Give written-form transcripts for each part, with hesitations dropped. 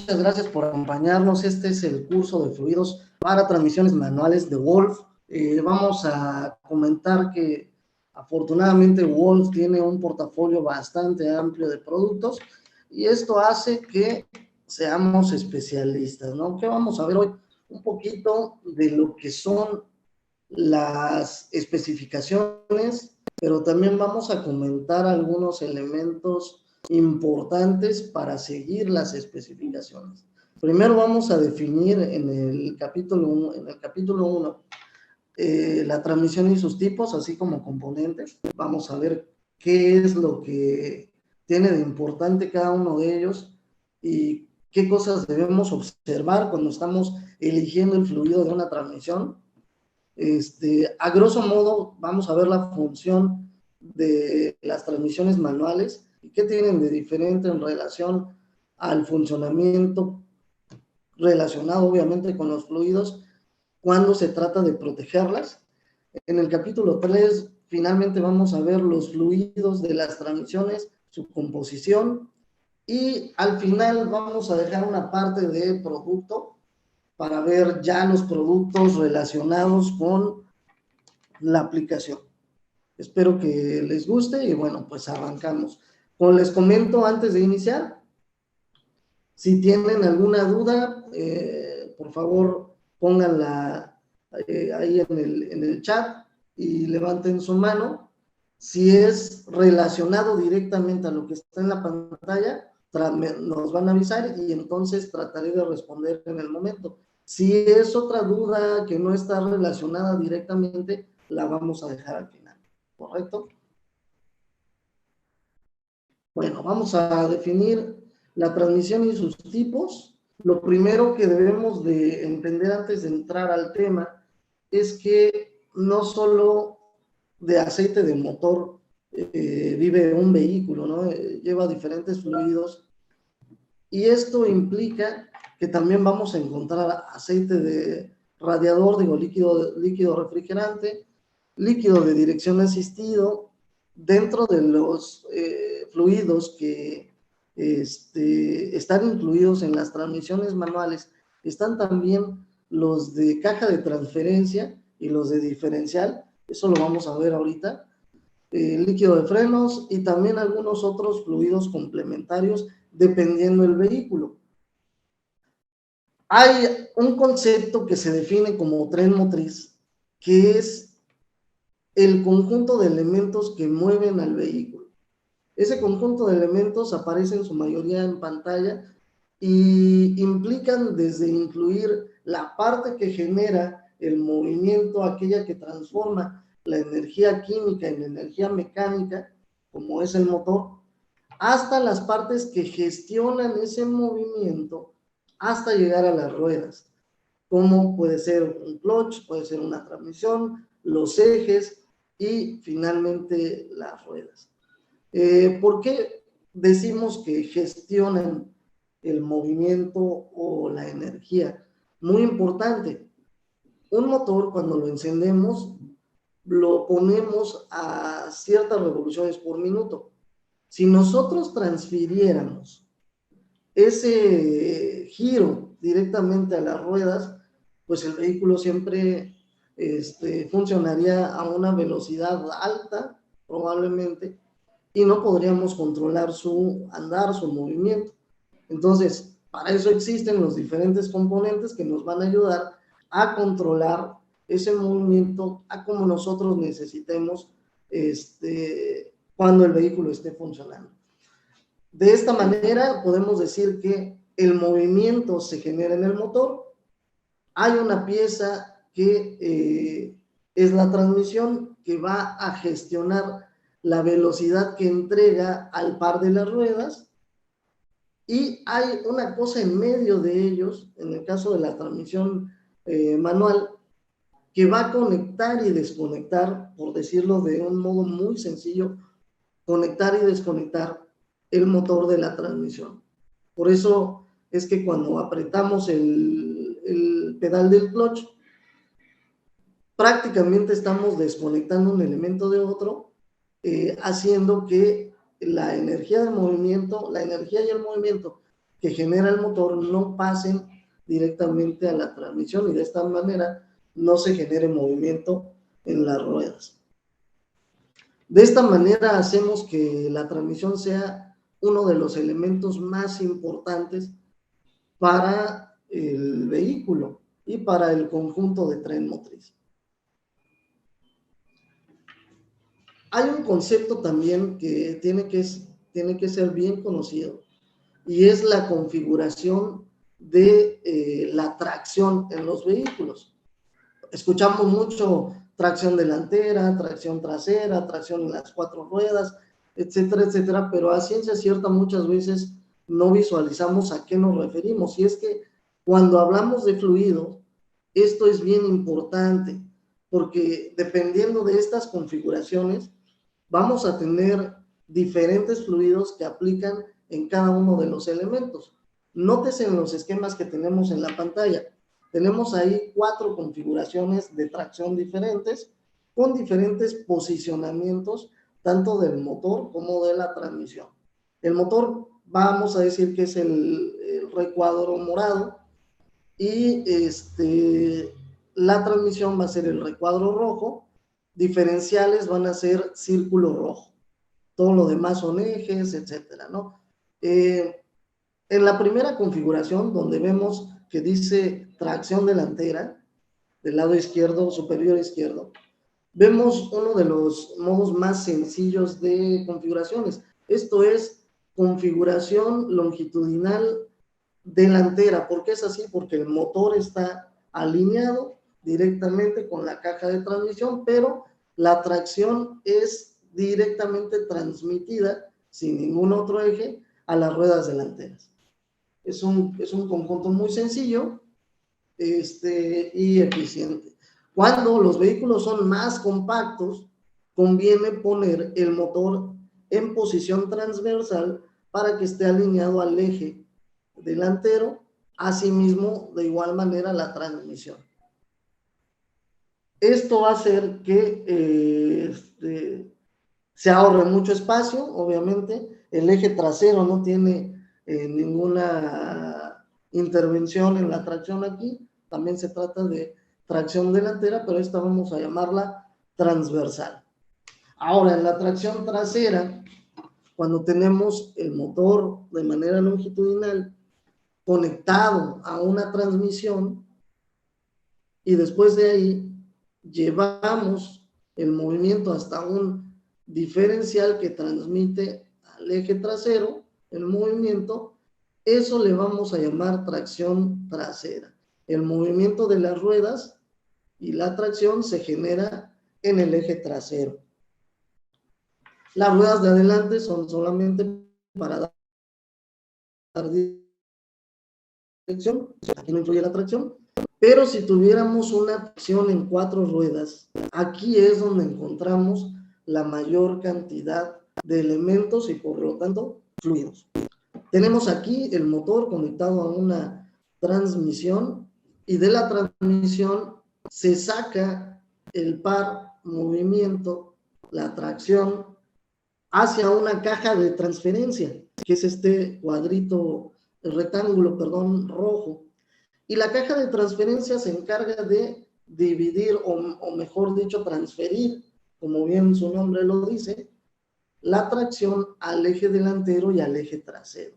muchas gracias por acompañarnos. Este es el curso de fluidos para transmisiones manuales de Wolf. Vamos a comentar que afortunadamente Wolf tiene un portafolio bastante amplio de productos y esto hace que seamos especialistas, ¿no? ¿Qué vamos a ver hoy? Un poquito de lo que son las especificaciones, pero también vamos a comentar algunos elementos importantes para seguir las especificaciones. Primero vamos a definir en el capítulo 1 la transmisión y sus tipos, así como componentes. Vamos a ver qué es lo que tiene de importante cada uno de ellos y qué cosas debemos observar cuando estamos eligiendo el fluido de una transmisión. A grosso modo, vamos a ver la función de las transmisiones manuales y qué tienen de diferente en relación al funcionamiento relacionado obviamente con los fluidos cuando se trata de protegerlas. En el capítulo 3, finalmente vamos a ver los fluidos de las transmisiones, su composición, y al final vamos a dejar una parte de producto para ver ya los productos relacionados con la aplicación. Espero que les guste y bueno, pues arrancamos. Como les comento antes de iniciar, si tienen alguna duda, por favor pónganla ahí en el chat y levanten su mano. Si es relacionado directamente a lo que está en la pantalla, nos van a avisar y entonces trataré de responder en el momento. Si es otra duda que no está relacionada directamente, la vamos a dejar al final, ¿correcto? Bueno, vamos a definir la transmisión y sus tipos. Lo primero que debemos de entender antes de entrar al tema es que no solo de aceite de motor vive un vehículo, ¿no? Lleva diferentes fluidos y esto implica que también vamos a encontrar aceite de radiador, digo, líquido refrigerante, líquido de dirección asistido, dentro de los fluidos que están incluidos en las transmisiones manuales, están también los de caja de transferencia y los de diferencial, eso lo vamos a ver ahorita, líquido de frenos y también algunos otros fluidos complementarios dependiendo del vehículo. Hay un concepto que se define como tren motriz, que es el conjunto de elementos que mueven al vehículo. Ese conjunto de elementos aparece en su mayoría en pantalla y implican desde incluir la parte que genera el movimiento, aquella que transforma la energía química en energía mecánica, como es el motor, hasta las partes que gestionan ese movimiento hasta llegar a las ruedas, como puede ser un clutch, puede ser una transmisión, los ejes y finalmente las ruedas. ¿Por qué decimos que gestionan el movimiento o la energía? Muy importante, un motor cuando lo encendemos lo ponemos a ciertas revoluciones por minuto. Si nosotros transfiriéramos ese giro directamente a las ruedas, pues el vehículo siempre funcionaría a una velocidad alta, probablemente, y no podríamos controlar su andar, su movimiento. Entonces, para eso existen los diferentes componentes que nos van a ayudar a controlar ese movimiento a como nosotros necesitemos cuando el vehículo esté funcionando. De esta manera podemos decir que el movimiento se genera en el motor, hay una pieza que es la transmisión que va a gestionar la velocidad que entrega al par de las ruedas y hay una cosa en medio de ellos, en el caso de la transmisión manual, que va a conectar y desconectar, por decirlo de un modo muy sencillo, conectar y desconectar el motor de la transmisión. Por eso es que cuando apretamos el pedal del clutch, prácticamente estamos desconectando un elemento de otro, haciendo que la energía del movimiento, la energía y el movimiento que genera el motor no pasen directamente a la transmisión y de esta manera no se genere movimiento en las ruedas. De esta manera hacemos que la transmisión sea uno de los elementos más importantes para el vehículo y para el conjunto de tren motriz. Hay un concepto también que tiene que ser bien conocido y es la configuración de la tracción en los vehículos. Escuchamos mucho tracción delantera, tracción trasera, tracción en las 4 ruedas, etcétera, etcétera, pero a ciencia cierta muchas veces no visualizamos a qué nos referimos. Y es que cuando hablamos de fluido, esto es bien importante, porque dependiendo de estas configuraciones, vamos a tener diferentes fluidos que aplican en cada uno de los elementos. Nótese en los esquemas que tenemos en la pantalla. Tenemos ahí 4 configuraciones de tracción diferentes, con diferentes posicionamientos, tanto del motor como de la transmisión. El motor, vamos a decir que es el recuadro morado, y la transmisión va a ser el recuadro rojo, diferenciales van a ser círculo rojo, todo lo demás son ejes, etcétera, ¿no? En la primera configuración, donde vemos que dice tracción delantera, del lado izquierdo, superior izquierdo, vemos uno de los modos más sencillos de configuraciones. Esto es configuración longitudinal delantera. ¿Por qué es así? Porque el motor está alineado directamente con la caja de transmisión, pero la tracción es directamente transmitida sin ningún otro eje a las ruedas delanteras. Es un conjunto muy sencillo y eficiente. Cuando los vehículos son más compactos, conviene poner el motor en posición transversal para que esté alineado al eje delantero, asimismo de igual manera la transmisión. Esto va a hacer que se ahorre mucho espacio, obviamente. El eje trasero no tiene ninguna intervención en la tracción aquí, también se trata de tracción delantera, pero esta vamos a llamarla transversal. Ahora, en la tracción trasera, cuando tenemos el motor de manera longitudinal conectado a una transmisión y después de ahí llevamos el movimiento hasta un diferencial que transmite al eje trasero el movimiento, eso le vamos a llamar tracción trasera. El movimiento de las ruedas y la tracción se genera en el eje trasero. Las ruedas de adelante son solamente para dar dirección, aquí no influye la tracción, pero si tuviéramos una tracción en 4 ruedas, aquí es donde encontramos la mayor cantidad de elementos y por lo tanto fluidos. Tenemos aquí el motor conectado a una transmisión y de la transmisión se saca el par, movimiento, la tracción hacia una caja de transferencia, que es este cuadrito, el rectángulo, perdón, rojo. Y la caja de transferencia se encarga de dividir, o mejor dicho, transferir, como bien su nombre lo dice, la tracción al eje delantero y al eje trasero.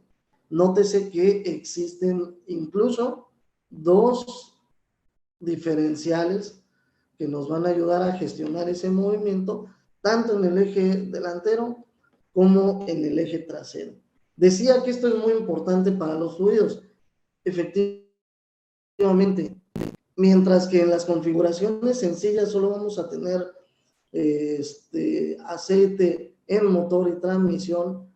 Nótese que existen incluso 2 diferenciales que nos van a ayudar a gestionar ese movimiento, tanto en el eje delantero como en el eje trasero. Decía que esto es muy importante para los fluidos. Efectivamente, mientras que en las configuraciones sencillas solo vamos a tener aceite en motor y transmisión,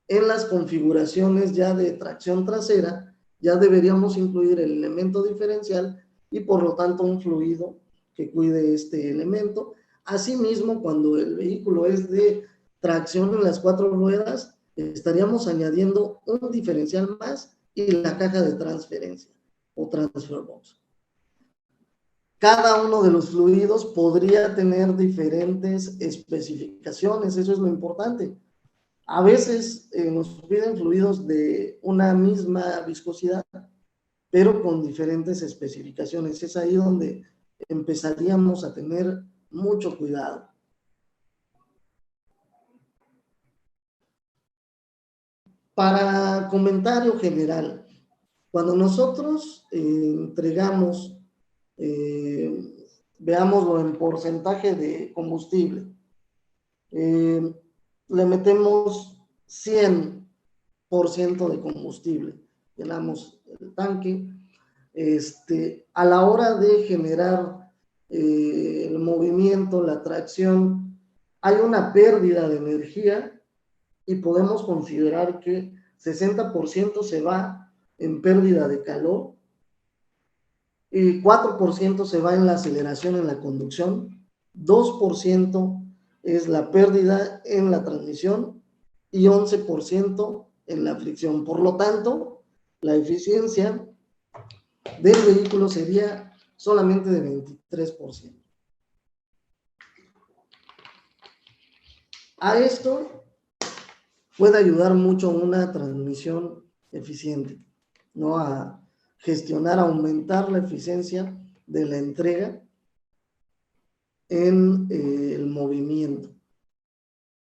en las configuraciones ya de tracción trasera ya deberíamos incluir el elemento diferencial y por lo tanto un fluido que cuide este elemento. Asimismo, cuando el vehículo es de tracción en las 4 ruedas, estaríamos añadiendo un diferencial más y la caja de transferencia o transfer box. Cada uno de los fluidos podría tener diferentes especificaciones, eso es lo importante. A veces nos piden fluidos de una misma viscosidad, pero con diferentes especificaciones. Es ahí donde empezaríamos a tener mucho cuidado. Para comentario general, cuando nosotros entregamos, veámoslo en porcentaje de combustible, le metemos 100% de combustible, llenamos el tanque, a la hora de generar el movimiento, la tracción, hay una pérdida de energía y podemos considerar que 60% se va en pérdida de calor y 4% se va en la aceleración en la conducción, 2% es la pérdida en la transmisión y 11% en la fricción. Por lo tanto, la eficiencia del vehículo sería solamente de 23%. A esto puede ayudar mucho una transmisión eficiente, ¿no? A gestionar, aumentar la eficiencia de la entrega en el movimiento.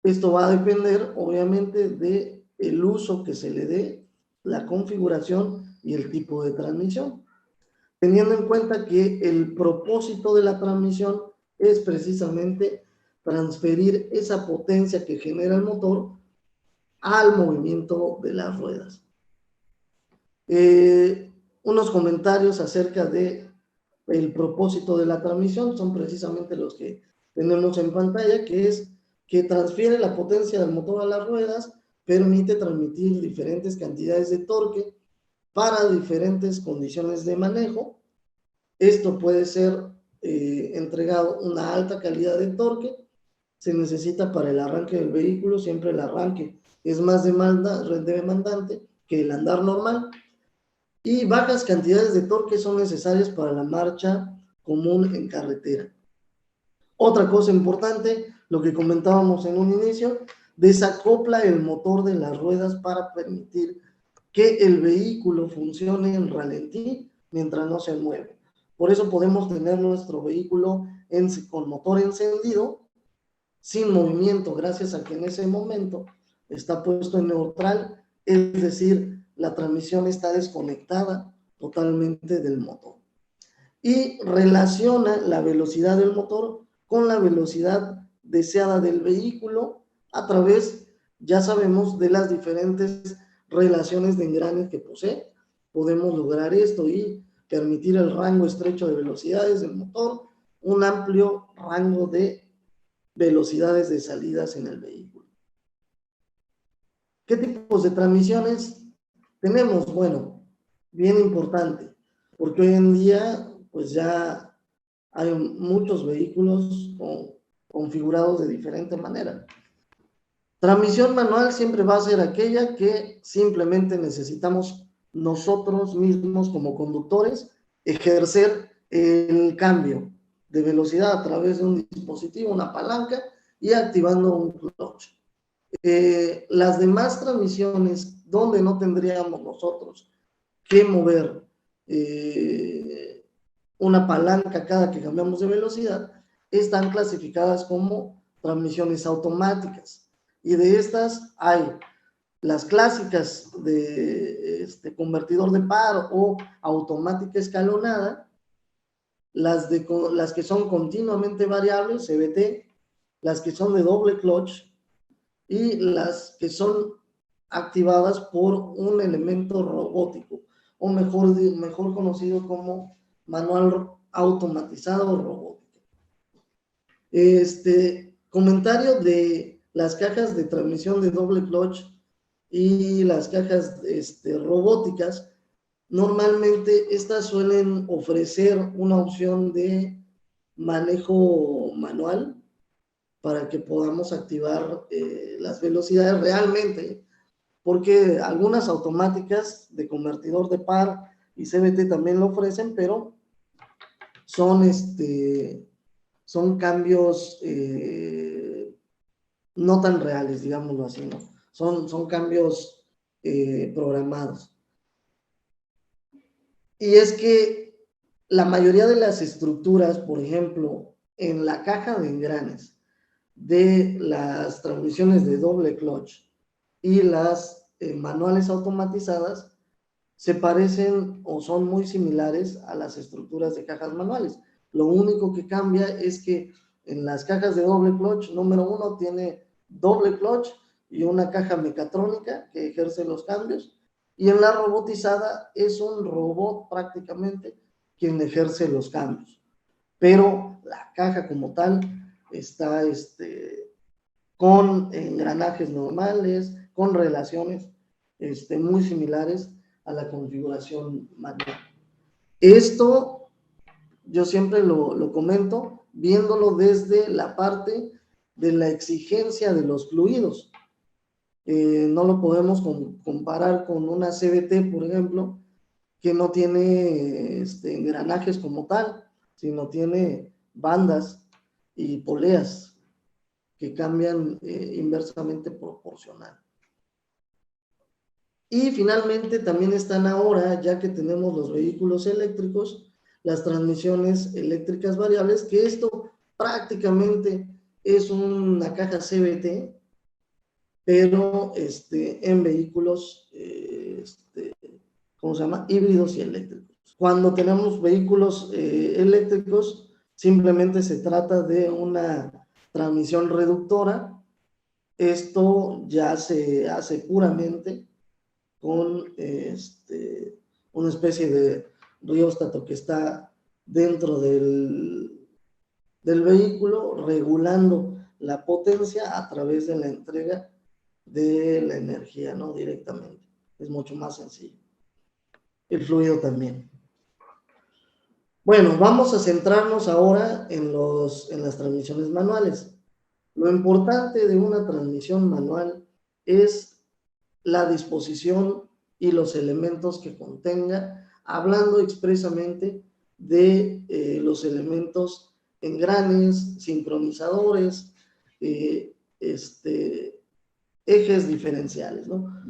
Esto va a depender, obviamente, de el uso que se le dé, la configuración y el tipo de transmisión, teniendo en cuenta que el propósito de la transmisión es precisamente transferir esa potencia que genera el motor al movimiento de las ruedas. Unos comentarios acerca de el propósito de la transmisión son precisamente los que tenemos en pantalla, que es que transfiere la potencia del motor a las ruedas, permite transmitir diferentes cantidades de torque para diferentes condiciones de manejo. Esto puede ser entregado una alta calidad de torque, se necesita para el arranque del vehículo, siempre el arranque es más demandante que el andar normal, y bajas cantidades de torque son necesarias para la marcha común en carretera. Otra cosa importante, lo que comentábamos en un inicio, desacopla el motor de las ruedas para permitir que el vehículo funcione en ralentí mientras no se mueve. Por eso podemos tener nuestro vehículo con motor encendido, sin movimiento, gracias a que en ese momento está puesto en neutral, es decir, la transmisión está desconectada totalmente del motor. Y relaciona la velocidad del motor con la velocidad deseada del vehículo a través, ya sabemos, de las diferentes relaciones de engranes que posee. Podemos lograr esto y permitir el rango estrecho de velocidades del motor, un amplio rango de velocidades de salidas en el vehículo. ¿Qué tipos de transmisiones tenemos? Bueno, bien importante, porque hoy en día pues ya hay muchos vehículos configurados de diferente manera. Transmisión manual siempre va a ser aquella que simplemente necesitamos nosotros mismos como conductores ejercer el cambio de velocidad a través de un dispositivo, una palanca y activando un clutch. Las demás transmisiones donde no tendríamos nosotros que mover una palanca cada que cambiamos de velocidad, están clasificadas como transmisiones automáticas. Y de estas hay las clásicas de convertidor de par o automática escalonada, las que son continuamente variables, CVT, las que son de doble clutch y las que son activadas por un elemento robótico, o mejor conocido como manual automatizado robótico. Comentario de las cajas de transmisión de doble clutch y las cajas robóticas. Normalmente estas suelen ofrecer una opción de manejo manual para que podamos activar las velocidades realmente, porque algunas automáticas de convertidor de par y CVT también lo ofrecen, pero son cambios no tan reales, digámoslo así, ¿no? son cambios programados. Y es que la mayoría de las estructuras, por ejemplo, en la caja de engranes de las transmisiones de doble clutch y las manuales automatizadas, se parecen o son muy similares a las estructuras de cajas manuales. Lo único que cambia es que en las cajas de doble clutch, número uno tiene doble clutch y una caja mecatrónica que ejerce los cambios, y en la robotizada es un robot prácticamente quien ejerce los cambios. Pero la caja como tal está con engranajes normales, con relaciones muy similares a la configuración manual. Esto yo siempre lo comento viéndolo desde la parte de la exigencia de los fluidos. No lo podemos comparar con una CVT, por ejemplo, que no tiene engranajes como tal, sino tiene bandas y poleas que cambian inversamente proporcional. Y finalmente también están ahora, ya que tenemos los vehículos eléctricos, las transmisiones eléctricas variables, que esto prácticamente es una caja CVT, pero en vehículos, ¿cómo se llama? Híbridos y eléctricos. Cuando tenemos vehículos eléctricos, simplemente se trata de una transmisión reductora. Esto ya se hace puramente con una especie de rióstato que está dentro del vehículo, regulando la potencia a través de la entrega de la energía, ¿no? Directamente. Es mucho más sencillo. El fluido también. Bueno, vamos a centrarnos ahora en las transmisiones manuales. Lo importante de una transmisión manual es la disposición y los elementos que contenga, hablando expresamente de los elementos engranes, sincronizadores, ejes diferenciales, ¿no?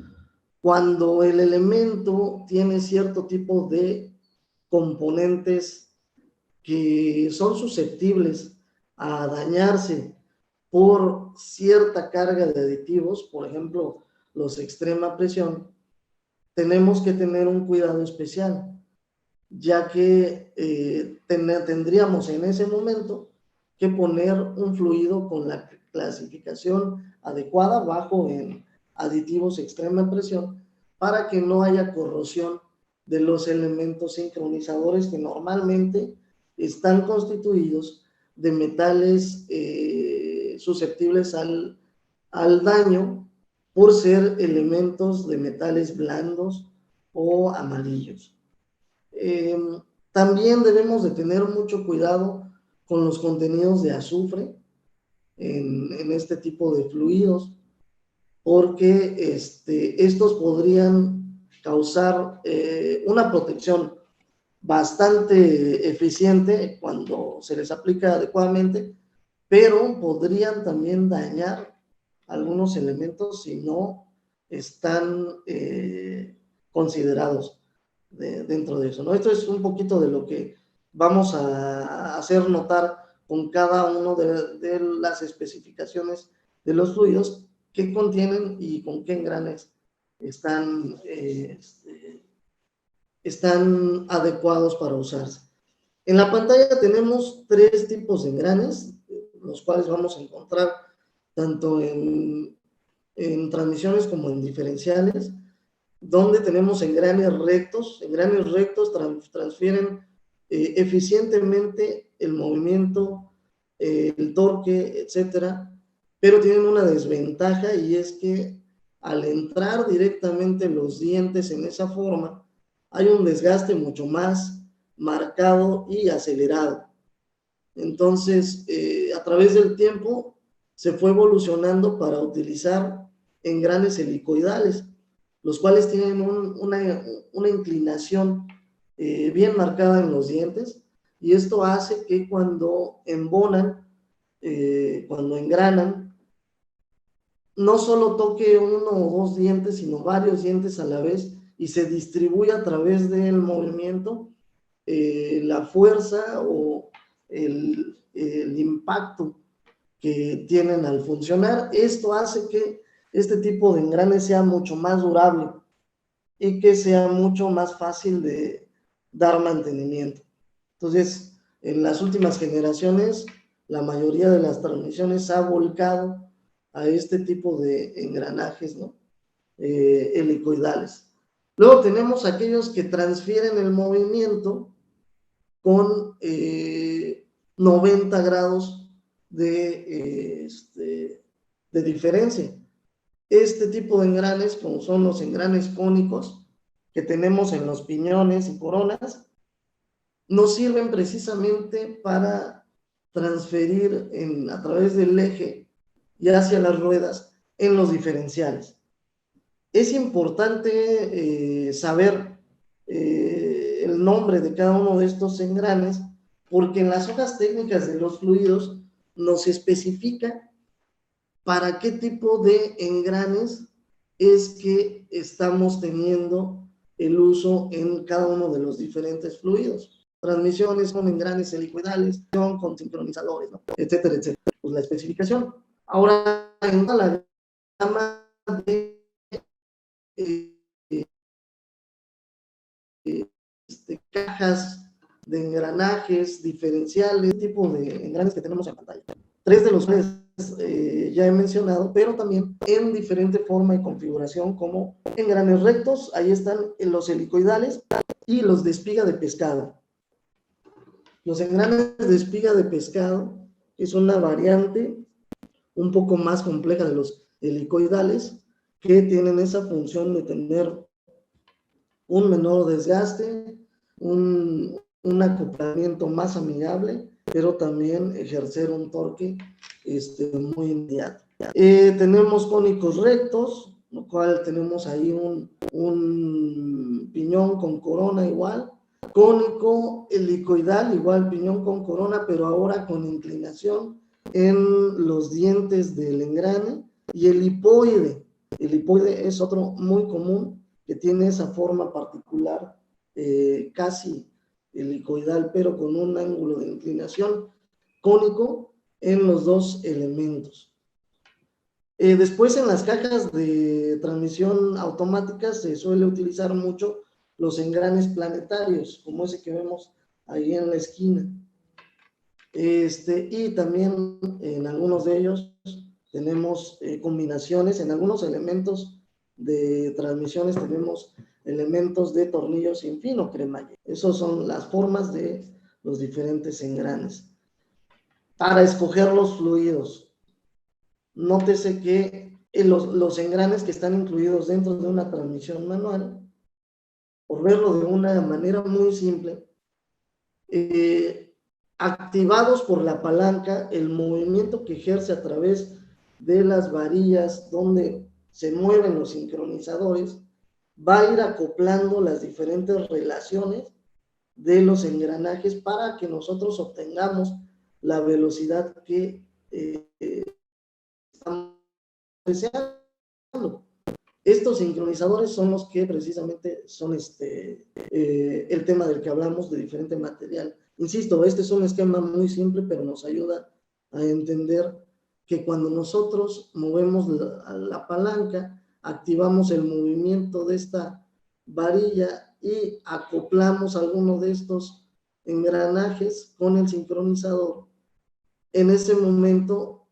Cuando el elemento tiene cierto tipo de componentes que son susceptibles a dañarse por cierta carga de aditivos, por ejemplo, los extrema presión, tenemos que tener un cuidado especial, ya que tendríamos en ese momento que poner un fluido con la clasificación adecuada bajo en aditivos extrema presión para que no haya corrosión de los elementos sincronizadores que normalmente están constituidos de metales susceptibles al daño por ser elementos de metales blandos o amarillos. También debemos de tener mucho cuidado con los contenidos de azufre en este tipo de fluidos, porque estos podrían causar una protección bastante eficiente cuando se les aplica adecuadamente, pero podrían también dañar algunos elementos si no están considerados dentro de eso, ¿no? Esto es un poquito de lo que vamos a hacer notar con cada uno de las especificaciones de los fluidos que contienen y con qué engranes están adecuados para usarse. En la pantalla tenemos 3 tipos de engranes, los cuales vamos a encontrar tanto en transmisiones como en diferenciales, donde tenemos engranes rectos. Engranes rectos transfieren eficientemente el movimiento, el torque, etcétera, pero tienen una desventaja, y es que al entrar directamente los dientes en esa forma, hay un desgaste mucho más marcado y acelerado. Entonces, a través del tiempo se fue evolucionando para utilizar engranes helicoidales, los cuales tienen una inclinación bien marcada en los dientes, y esto hace que cuando embonan, cuando engranan, no solo toque uno o dos dientes, sino varios dientes a la vez y se distribuye a través del movimiento la fuerza o el impacto que tienen al funcionar. Esto hace que este tipo de engrane sea mucho más durable y que sea mucho más fácil de dar mantenimiento. Entonces, en las últimas generaciones, la mayoría de las transmisiones ha volcado a este tipo de engranajes, ¿no? Helicoidales. Luego tenemos aquellos que transfieren el movimiento con 90 grados de diferencia. Este tipo de engranes, como son los engranes cónicos que tenemos en los piñones y coronas, nos sirven precisamente para transferir a través del eje y hacia las ruedas en los diferenciales. Es importante saber el nombre de cada uno de estos engranes, porque en las hojas técnicas de los fluidos nos especifica para qué tipo de engranes es que estamos teniendo el uso en cada uno de los diferentes fluidos. Transmisiones con engranes helicoidales, con sincronizadores, ¿no? Etcétera, etcétera. Pues la especificación. Ahora, en la gama de cajas de engranajes diferenciales, tipo de engranes que tenemos en pantalla. Tres de los cuales ya he mencionado, pero también en diferente forma y configuración, como engranes rectos, ahí están los helicoidales y los de espiga de pescado. Los engranes de espiga de pescado es una variante un poco más compleja de los helicoidales, que tienen esa función de tener un menor desgaste, un acoplamiento más amigable, pero también ejercer un torque muy inmediato. Tenemos cónicos rectos, lo cual tenemos ahí un piñón con corona igual, cónico helicoidal, igual piñón con corona, pero ahora con inclinación en los dientes del engrane, y el hipoide. El hipoide es otro muy común que tiene esa forma particular, casi helicoidal, pero con un ángulo de inclinación cónico en los dos elementos. Después, en las cajas de transmisión automática se suele utilizar mucho los engranes planetarios, como ese que vemos ahí en la esquina. Y también en algunos de ellos tenemos combinaciones, en algunos elementos de transmisiones tenemos elementos de tornillo sin fin o cremallera. Esas son las formas de los diferentes engranes. Para escoger los fluidos, nótese que los engranes que están incluidos dentro de una transmisión manual, por verlo de una manera muy simple, activados por la palanca, el movimiento que ejerce a través de las varillas donde se mueven los sincronizadores, va a ir acoplando las diferentes relaciones de los engranajes para que nosotros obtengamos la velocidad que estamos deseando. Estos sincronizadores son los que precisamente son el tema del que hablamos, de diferente material. Insisto, este es un esquema muy simple, pero nos ayuda a entender que cuando nosotros movemos la palanca, activamos el movimiento de esta varilla y acoplamos alguno de estos engranajes con el sincronizador. En ese momento,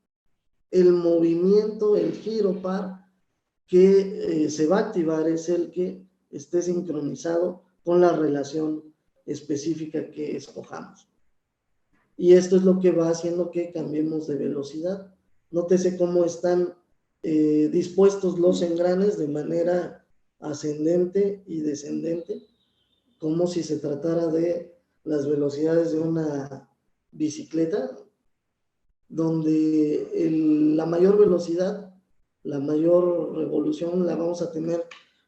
el movimiento, el giro par que se va a activar es el que esté sincronizado con la relación específica que escojamos. Y esto es lo que va haciendo que cambiemos de velocidad. Nótese cómo están dispuestos los engranes de manera ascendente y descendente, como si se tratara de las velocidades de una bicicleta, donde la mayor velocidad, la mayor revolución la vamos a tener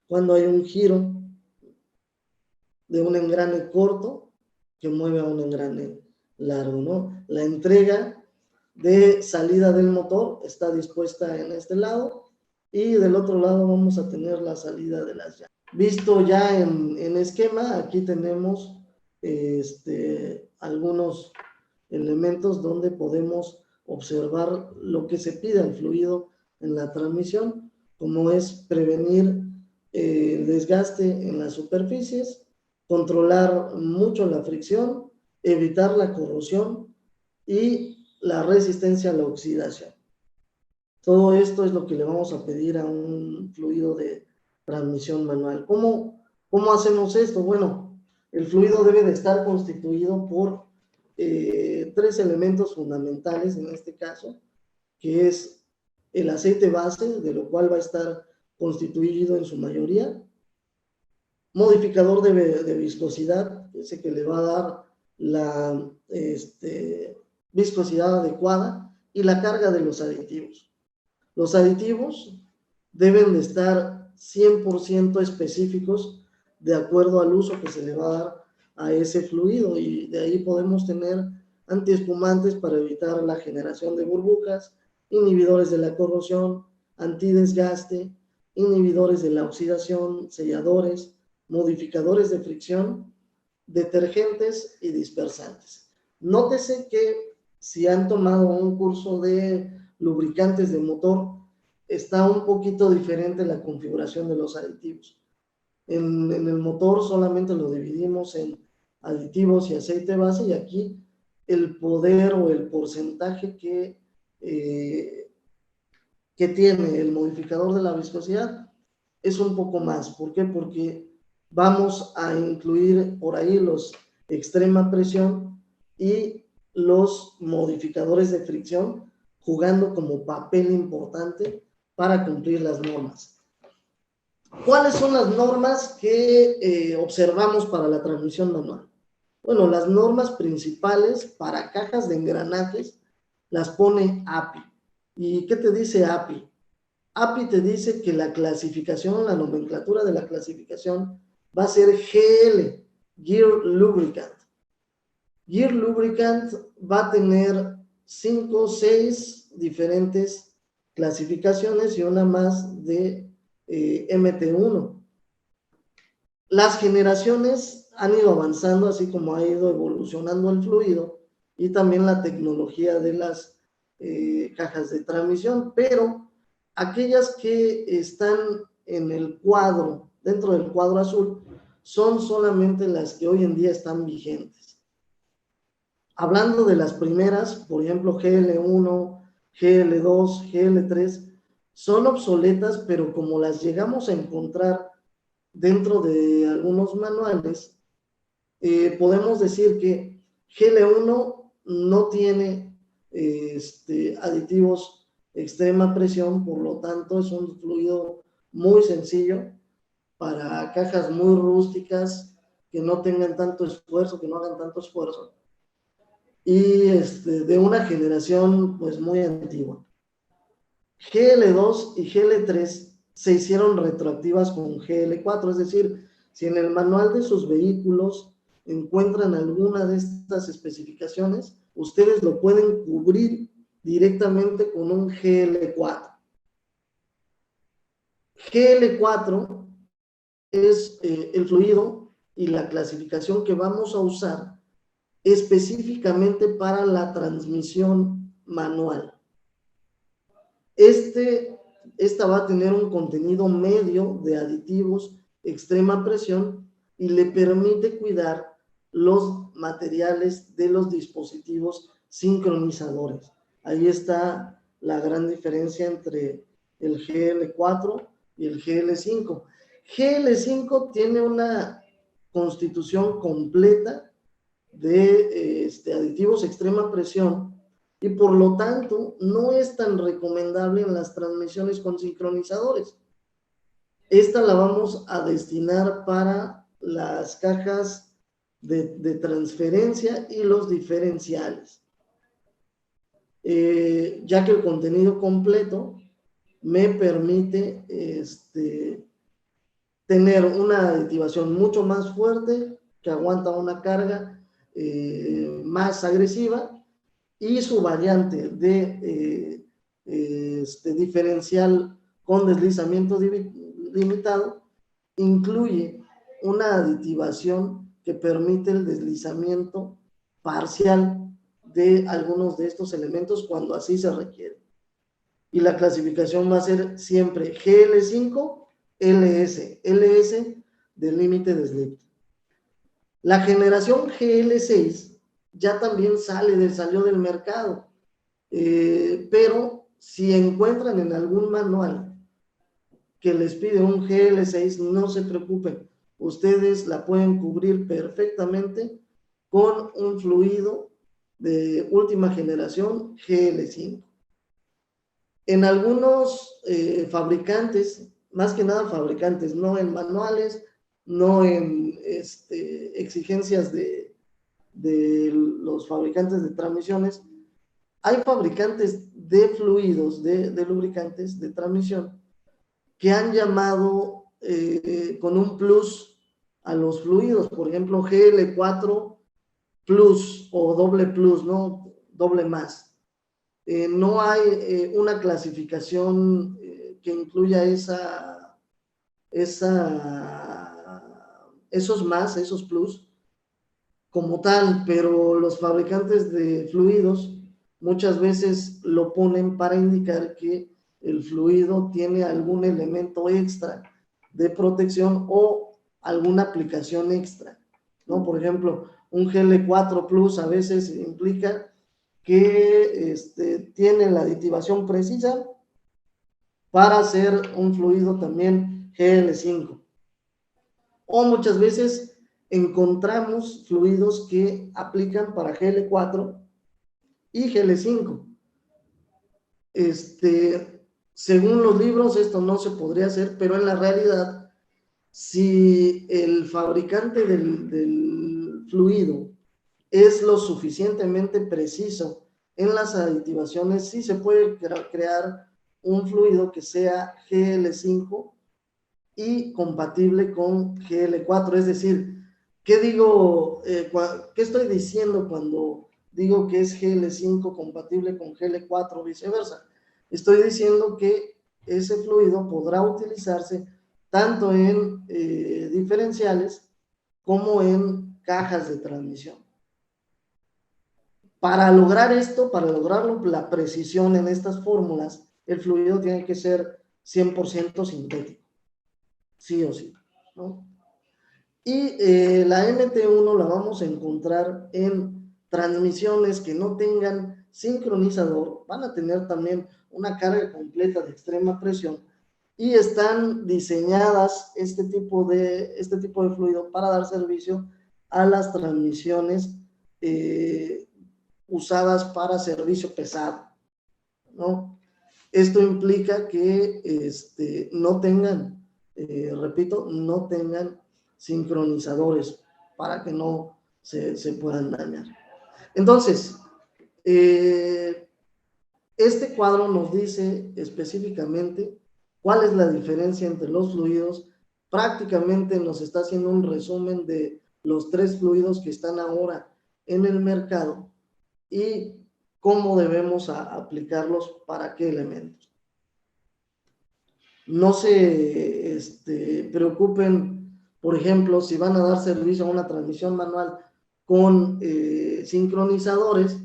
cuando hay un giro de un engrane corto que mueve a un engrane largo, ¿no? La entrega de salida del motor está dispuesta en este lado y del otro lado vamos a tener la salida de las llaves. Visto ya en esquema, aquí tenemos algunos elementos donde podemos observar lo que se pide al fluido en la transmisión, como es prevenir el desgaste en las superficies, controlar mucho la fricción, evitar la corrosión y la resistencia a la oxidación. Todo esto es lo que le vamos a pedir a un fluido de transmisión manual. ¿Cómo hacemos esto? Bueno, el fluido debe de estar constituido por tres elementos fundamentales en este caso, que es el aceite base, de lo cual va a estar constituido en su mayoría, modificador de viscosidad, ese que le va a dar la viscosidad adecuada, y la carga de los aditivos. Los aditivos deben de estar 100% específicos de acuerdo al uso que se le va a dar a ese fluido, y de ahí podemos tener antiespumantes para evitar la generación de burbujas, inhibidores de la corrosión, antidesgaste, inhibidores de la oxidación, selladores, modificadores de fricción, detergentes y dispersantes. Nótese que si han tomado un curso de lubricantes de motor, está un poquito diferente la configuración de los aditivos. En el motor solamente lo dividimos en aditivos y aceite base, y aquí el poder o el porcentaje que tiene el modificador de la viscosidad es un poco más. ¿Por qué? Porque vamos a incluir por ahí los extrema presión y los modificadores de fricción, jugando como papel importante para cumplir las normas. ¿Cuáles son las normas que observamos para la transmisión manual? Bueno, las normas principales para cajas de engranajes las pone API. ¿Y qué te dice API? API te dice que la clasificación, la nomenclatura de la clasificación va a ser GL, Gear Lubricant. Gear Lubricant va a tener 5 o 6 diferentes clasificaciones y una más de MT1. Las generaciones han ido avanzando, así como ha ido evolucionando el fluido y también la tecnología de las cajas de transmisión, pero aquellas que están en el cuadro, dentro del cuadro azul, son solamente las que hoy en día están vigentes. Hablando de las primeras, por ejemplo, GL1, GL2, GL3, son obsoletas, pero como las llegamos a encontrar dentro de algunos manuales, podemos decir que GL1 no tiene aditivos extrema presión, por lo tanto es un fluido muy sencillo para cajas muy rústicas que no tengan tanto esfuerzo, que no hagan tanto esfuerzo, y de una generación pues muy antigua. GL2 y GL3 se hicieron retroactivas con GL4, es decir, si en el manual de sus vehículos encuentran alguna de estas especificaciones, ustedes lo pueden cubrir directamente con un GL4. GL4 es el fluido y la clasificación que vamos a usar específicamente para la transmisión manual. Esta va a tener un contenido medio de aditivos extrema presión y le permite cuidar los materiales de los dispositivos sincronizadores. Ahí está la gran diferencia entre el GL4 y el GL5. GL5 tiene una constitución completa de aditivos extrema presión, y por lo tanto no es tan recomendable en las transmisiones con sincronizadores. Esta la vamos a destinar para las cajas de transferencia y los diferenciales, ya que el contenido completo me permite tener una aditivación mucho más fuerte, que aguanta una carga más agresiva, y su variante de diferencial con deslizamiento limitado, incluye una aditivación que permite el deslizamiento parcial de algunos de estos elementos cuando así se requiere. Y la clasificación va a ser siempre GL5, LS, LS del límite de Slift. La generación GL6 ya también salió del mercado, pero si encuentran en algún manual que les pide un GL6, no se preocupen, ustedes la pueden cubrir perfectamente con un fluido de última generación GL5. En algunos fabricantes, más que nada fabricantes, no en manuales, no en exigencias de los fabricantes de transmisiones, hay fabricantes de fluidos, de lubricantes, de transmisión, que han llamado con un plus a los fluidos, por ejemplo, GL4 plus o doble plus, ¿no? Doble más. No hay una clasificación que incluya esos plus como tal, pero los fabricantes de fluidos muchas veces lo ponen para indicar que el fluido tiene algún elemento extra de protección o alguna aplicación extra, ¿no? Por ejemplo, un GL4 Plus a veces implica que tiene la aditivación precisa para hacer un fluido también GL5. O muchas veces encontramos fluidos que aplican para GL4 y GL5. Según los libros esto no se podría hacer, pero en la realidad, si el fabricante del fluido es lo suficientemente preciso en las aditivaciones, sí se puede crear un fluido que sea GL5 y compatible con GL4. Es decir, ¿qué digo? ¿Qué estoy diciendo cuando digo que es GL5 compatible con GL4 o viceversa? Estoy diciendo que ese fluido podrá utilizarse tanto en diferenciales como en cajas de transmisión. Para lograr esto, para lograrlo, la precisión en estas fórmulas, el fluido tiene que ser 100% sintético, sí o sí, ¿no? Y la MT1 la vamos a encontrar en transmisiones que no tengan sincronizador, van a tener también una carga completa de extrema presión y están diseñadas este tipo de fluido para dar servicio a las transmisiones usadas para servicio pesado, ¿no? Esto implica que no tengan, repito, no tengan sincronizadores para que no se puedan dañar. Entonces, este cuadro nos dice específicamente cuál es la diferencia entre los fluidos. Prácticamente nos está haciendo un resumen de los 3 fluidos que están ahora en el mercado y cómo debemos aplicarlos para qué elementos. No se preocupen, por ejemplo, si van a dar servicio a una transmisión manual con sincronizadores,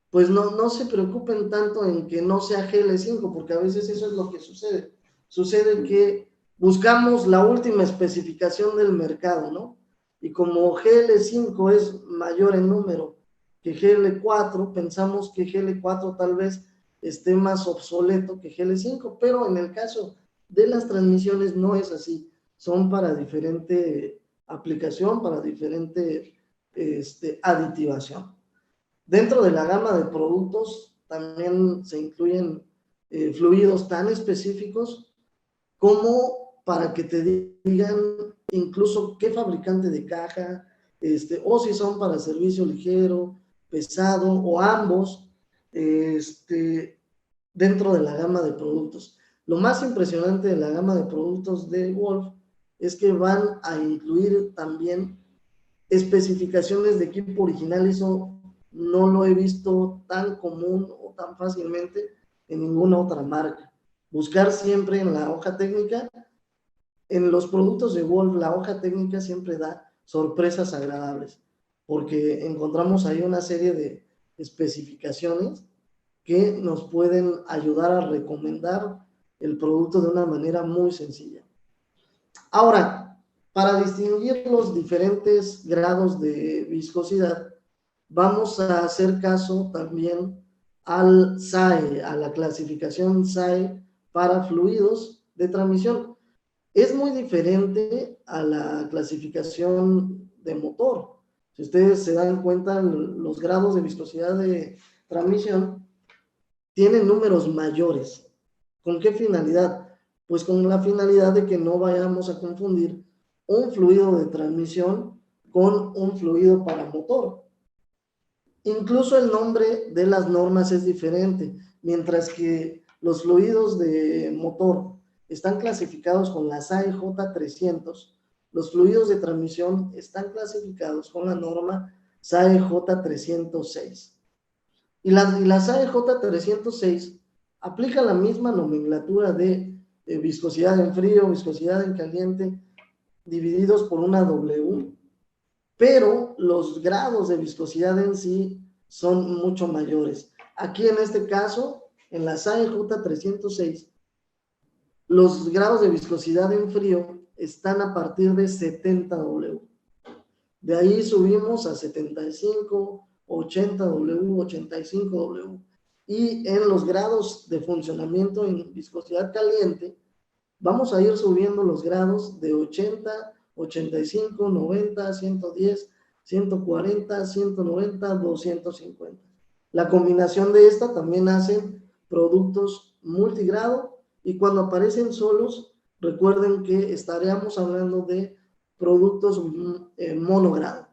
pues no se preocupen tanto en que no sea GL5, porque a veces eso es lo que sucede. Sucede que buscamos la última especificación del mercado, ¿no? Y como GL5 es mayor en número que GL4, pensamos que GL4 tal vez esté más obsoleto que GL5, pero en el caso de las transmisiones no es así. Son para diferente aplicación, para diferente aditivación. Dentro de la gama de productos también se incluyen fluidos tan específicos como para que te digan incluso qué fabricante de caja, o si son para servicio ligero, pesado o ambos, dentro de la gama de productos. Lo más impresionante de la gama de productos de Wolf es que van a incluir también especificaciones de equipo original. Eso no lo he visto tan común o tan fácilmente en ninguna otra marca. Buscar siempre en la hoja técnica. En los productos de Wolf, la hoja técnica siempre da sorpresas agradables, porque encontramos ahí una serie de especificaciones que nos pueden ayudar a recomendar el producto de una manera muy sencilla. Ahora, para distinguir los diferentes grados de viscosidad, vamos a hacer caso también al SAE, a la clasificación SAE para fluidos de transmisión. Es muy diferente a la clasificación de motor. Si ustedes se dan cuenta, los grados de viscosidad de transmisión tienen números mayores. ¿Con qué finalidad? Pues con la finalidad de que no vayamos a confundir un fluido de transmisión con un fluido para motor. Incluso el nombre de las normas es diferente, mientras que los fluidos de motor están clasificados con la SAE J300, los fluidos de transmisión están clasificados con la norma SAE J306. Y la SAE J306 aplica la misma nomenclatura de viscosidad en frío, viscosidad en caliente, divididos por una W, pero los grados de viscosidad en sí son mucho mayores. Aquí en este caso, en la SAE J306, los grados de viscosidad en frío están a partir de 70 W. De ahí subimos a 75, 80 W, 85 W. Y en los grados de funcionamiento en viscosidad caliente, vamos a ir subiendo los grados de 80, 85, 90, 110, 140, 190, 250. La combinación de esta también hacen productos multigrado, y cuando aparecen solos, recuerden que estaríamos hablando de productos monogrado.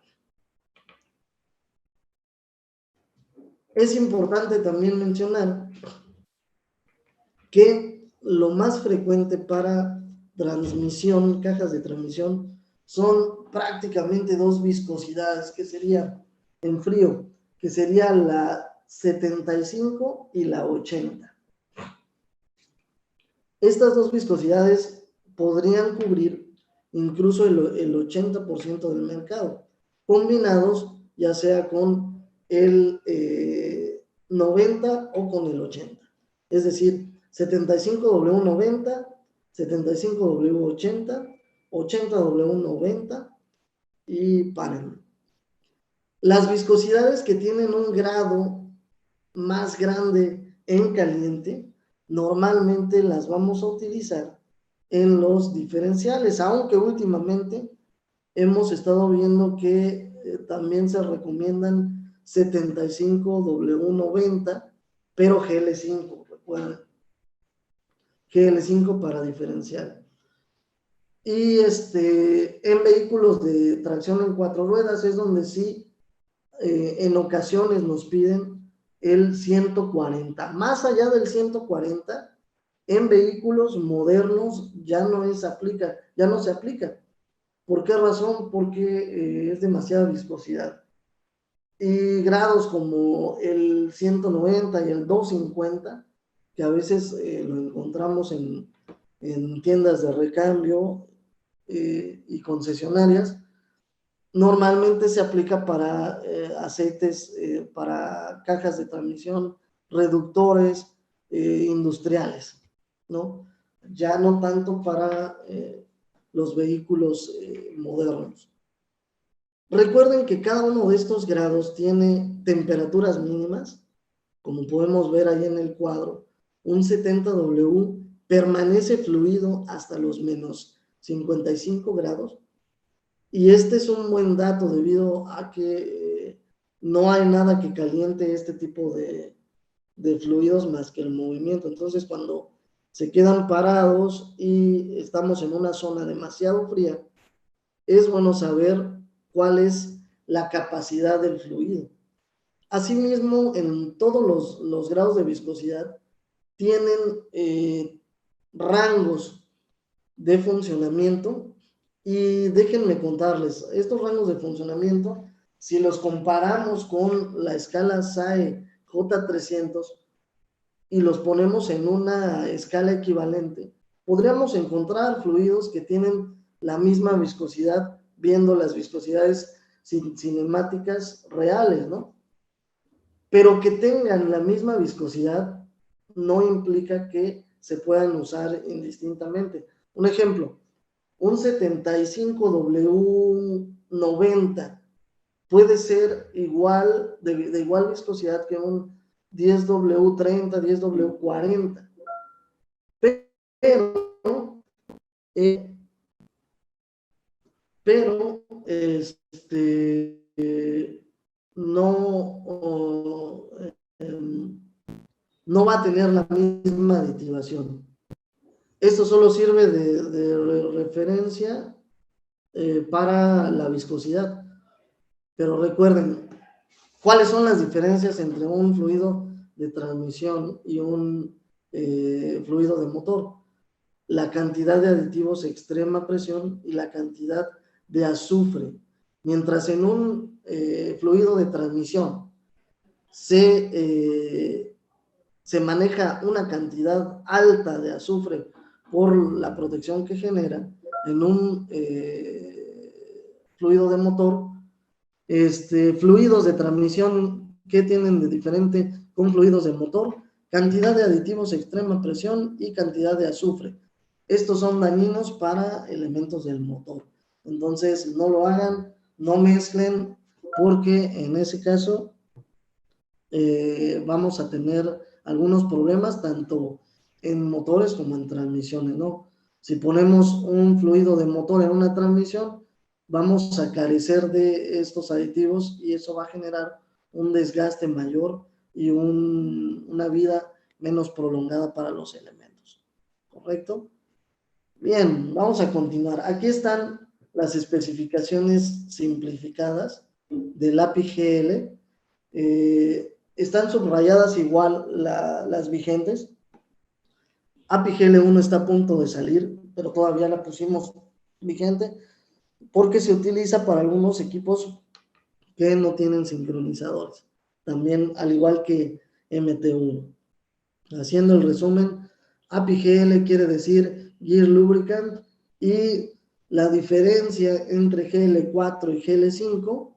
Es importante también mencionar que lo más frecuente para transmisión, cajas de transmisión, son prácticamente dos viscosidades, que sería en frío, que sería la 75 y la 80. Estas dos viscosidades podrían cubrir incluso el 80% del mercado, combinados ya sea con el 90 o con el 80. Es decir, 75W90, 75W80, 80W90 y párenlo. Las viscosidades que tienen un grado más grande en caliente, normalmente las vamos a utilizar en los diferenciales, aunque últimamente hemos estado viendo que también se recomiendan 75W90, pero GL5, recuerden, GL5 para diferencial. Y en vehículos de tracción en 4 ruedas es donde sí, en ocasiones nos piden el 140. Más allá del 140, en vehículos modernos ya no se aplica. ¿Por qué razón? Porque es demasiada viscosidad. Y grados como el 190 y el 250, que a veces lo encontramos en tiendas de recambio y concesionarias, normalmente se aplica para aceites, para cajas de transmisión, reductores industriales, ¿no? Ya no tanto para los vehículos modernos. Recuerden que cada uno de estos grados tiene temperaturas mínimas, como podemos ver ahí en el cuadro. Un 70W permanece fluido hasta los menos 55 grados. Y este es un buen dato debido a que no hay nada que caliente este tipo de fluidos más que el movimiento. Entonces, cuando se quedan parados y estamos en una zona demasiado fría, es bueno saber cuál es la capacidad del fluido. Asimismo, en todos los grados de viscosidad tienen rangos de funcionamiento, y déjenme contarles, estos rangos de funcionamiento, si los comparamos con la escala SAE J300, y los ponemos en una escala equivalente, podríamos encontrar fluidos que tienen la misma viscosidad, viendo las viscosidades cinemáticas reales, ¿no? Pero que tengan la misma viscosidad no implica que se puedan usar indistintamente. Un ejemplo, un 75W90 puede ser igual, de igual viscosidad que un 10W30, 10W40, pero, eh, no, no va a tener la misma aditivación. Esto solo sirve de referencia para la viscosidad. Pero recuerden, ¿cuáles son las diferencias entre un fluido de transmisión y un fluido de motor? La cantidad de aditivos a extrema presión y la cantidad de azufre. Mientras en un fluido de transmisión se maneja una cantidad alta de azufre por la protección que genera, en un fluido de motor, fluidos de transmisión, ¿qué tienen de diferente con fluidos de motor? Cantidad de aditivos a extrema presión y cantidad de azufre. Estos son dañinos para elementos del motor. Entonces, no lo hagan, no mezclen, porque en ese caso vamos a tener algunos problemas tanto en motores como en transmisiones, ¿no? Si ponemos un fluido de motor en una transmisión, vamos a carecer de estos aditivos y eso va a generar un desgaste mayor y una vida menos prolongada para los elementos, ¿correcto? Bien, vamos a continuar. Aquí están las especificaciones simplificadas del API GL. Están subrayadas igual las vigentes. API GL1 está a punto de salir, pero todavía la pusimos vigente porque se utiliza para algunos equipos que no tienen sincronizadores. También al igual que MT1. Haciendo el resumen, API GL quiere decir Gear Lubricant, y la diferencia entre GL4 y GL5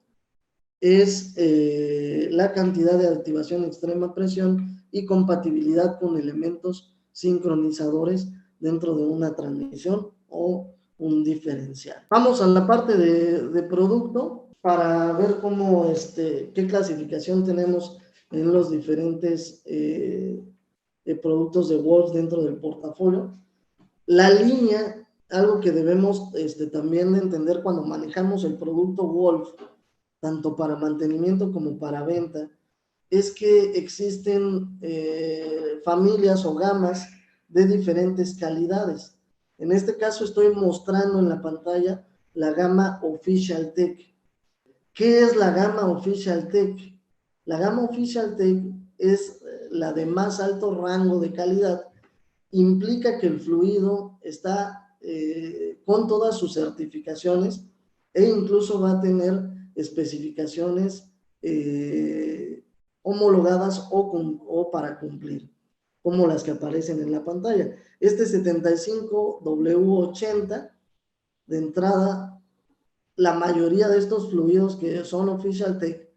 es la cantidad de activación a extrema presión y compatibilidad con elementos sincronizadores dentro de una transmisión o un diferencial. Vamos a la parte de producto para ver cómo, qué clasificación tenemos en los diferentes productos de Wolf dentro del portafolio. La línea, algo que debemos también de entender cuando manejamos el producto Wolf, tanto para mantenimiento como para venta, es que existen familias o gamas de diferentes calidades. En este caso estoy mostrando en la pantalla la gama Official Tech. ¿Qué es la gama Official Tech? La gama Official Tech es la de más alto rango de calidad. Implica que el fluido está con todas sus certificaciones e incluso va a tener especificaciones homologadas o para cumplir, como las que aparecen en la pantalla. Este 75W80, de entrada, la mayoría de estos fluidos que son Official Tech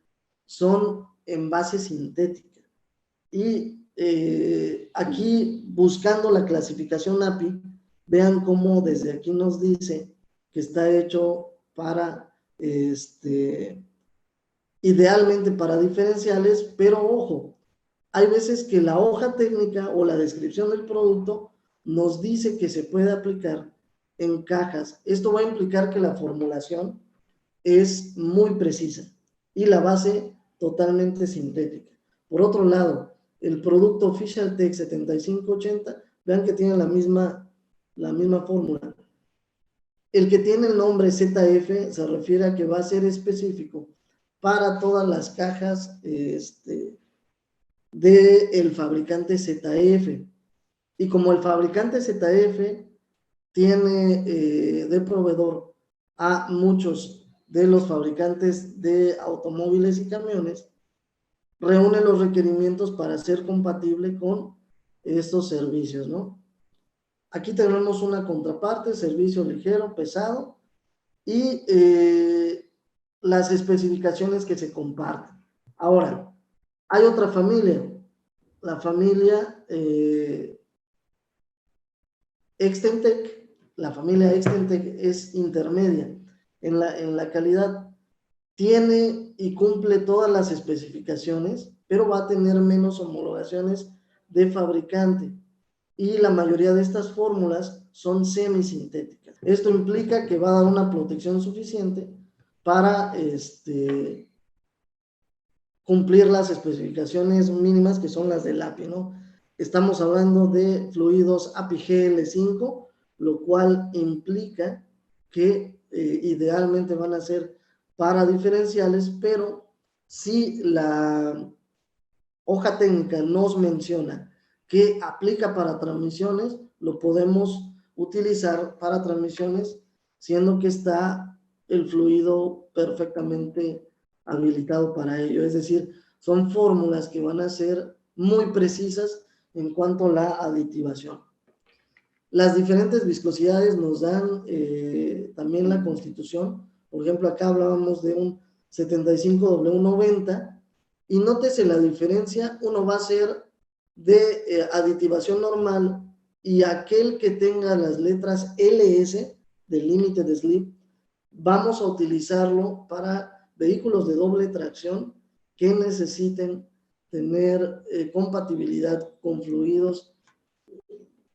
son en base sintética. Y aquí, buscando la clasificación API, vean cómo desde aquí nos dice que está hecho para, idealmente para diferenciales, pero ojo, hay veces que la hoja técnica o la descripción del producto nos dice que se puede aplicar en cajas. Esto va a implicar que la formulación es muy precisa y la base totalmente sintética. Por otro lado, el producto Official Tech 7580, vean que tiene la misma fórmula. El que tiene el nombre ZF se refiere a que va a ser específico para todas las cajas del fabricante ZF. Y como el fabricante ZF tiene de proveedor a muchos de los fabricantes de automóviles y camiones, reúne los requerimientos para ser compatible con estos servicios, ¿no? Aquí tenemos una contraparte, servicio ligero, pesado, y las especificaciones que se comparten. Ahora, hay otra familia, la familia Extendtech. La familia Extendtech es intermedia en la calidad, tiene y cumple todas las especificaciones, pero va a tener menos homologaciones de fabricante, y la mayoría de estas fórmulas son semisintéticas. Esto implica que va a dar una protección suficiente para cumplir las especificaciones mínimas, que son las del API, ¿no? Estamos hablando de fluidos API GL5, lo cual implica que idealmente van a ser para diferenciales, pero si la hoja técnica nos menciona que aplica para transmisiones, lo podemos utilizar para transmisiones, siendo que está el fluido perfectamente habilitado para ello. Es decir, son fórmulas que van a ser muy precisas en cuanto a la aditivación. Las diferentes viscosidades nos dan también la constitución. Por ejemplo, acá hablábamos de un 75W90, y nótese la diferencia. Uno va a ser de aditivación normal, y aquel que tenga las letras LS del límite de slip, vamos a utilizarlo para vehículos de doble tracción que necesiten tener compatibilidad con fluidos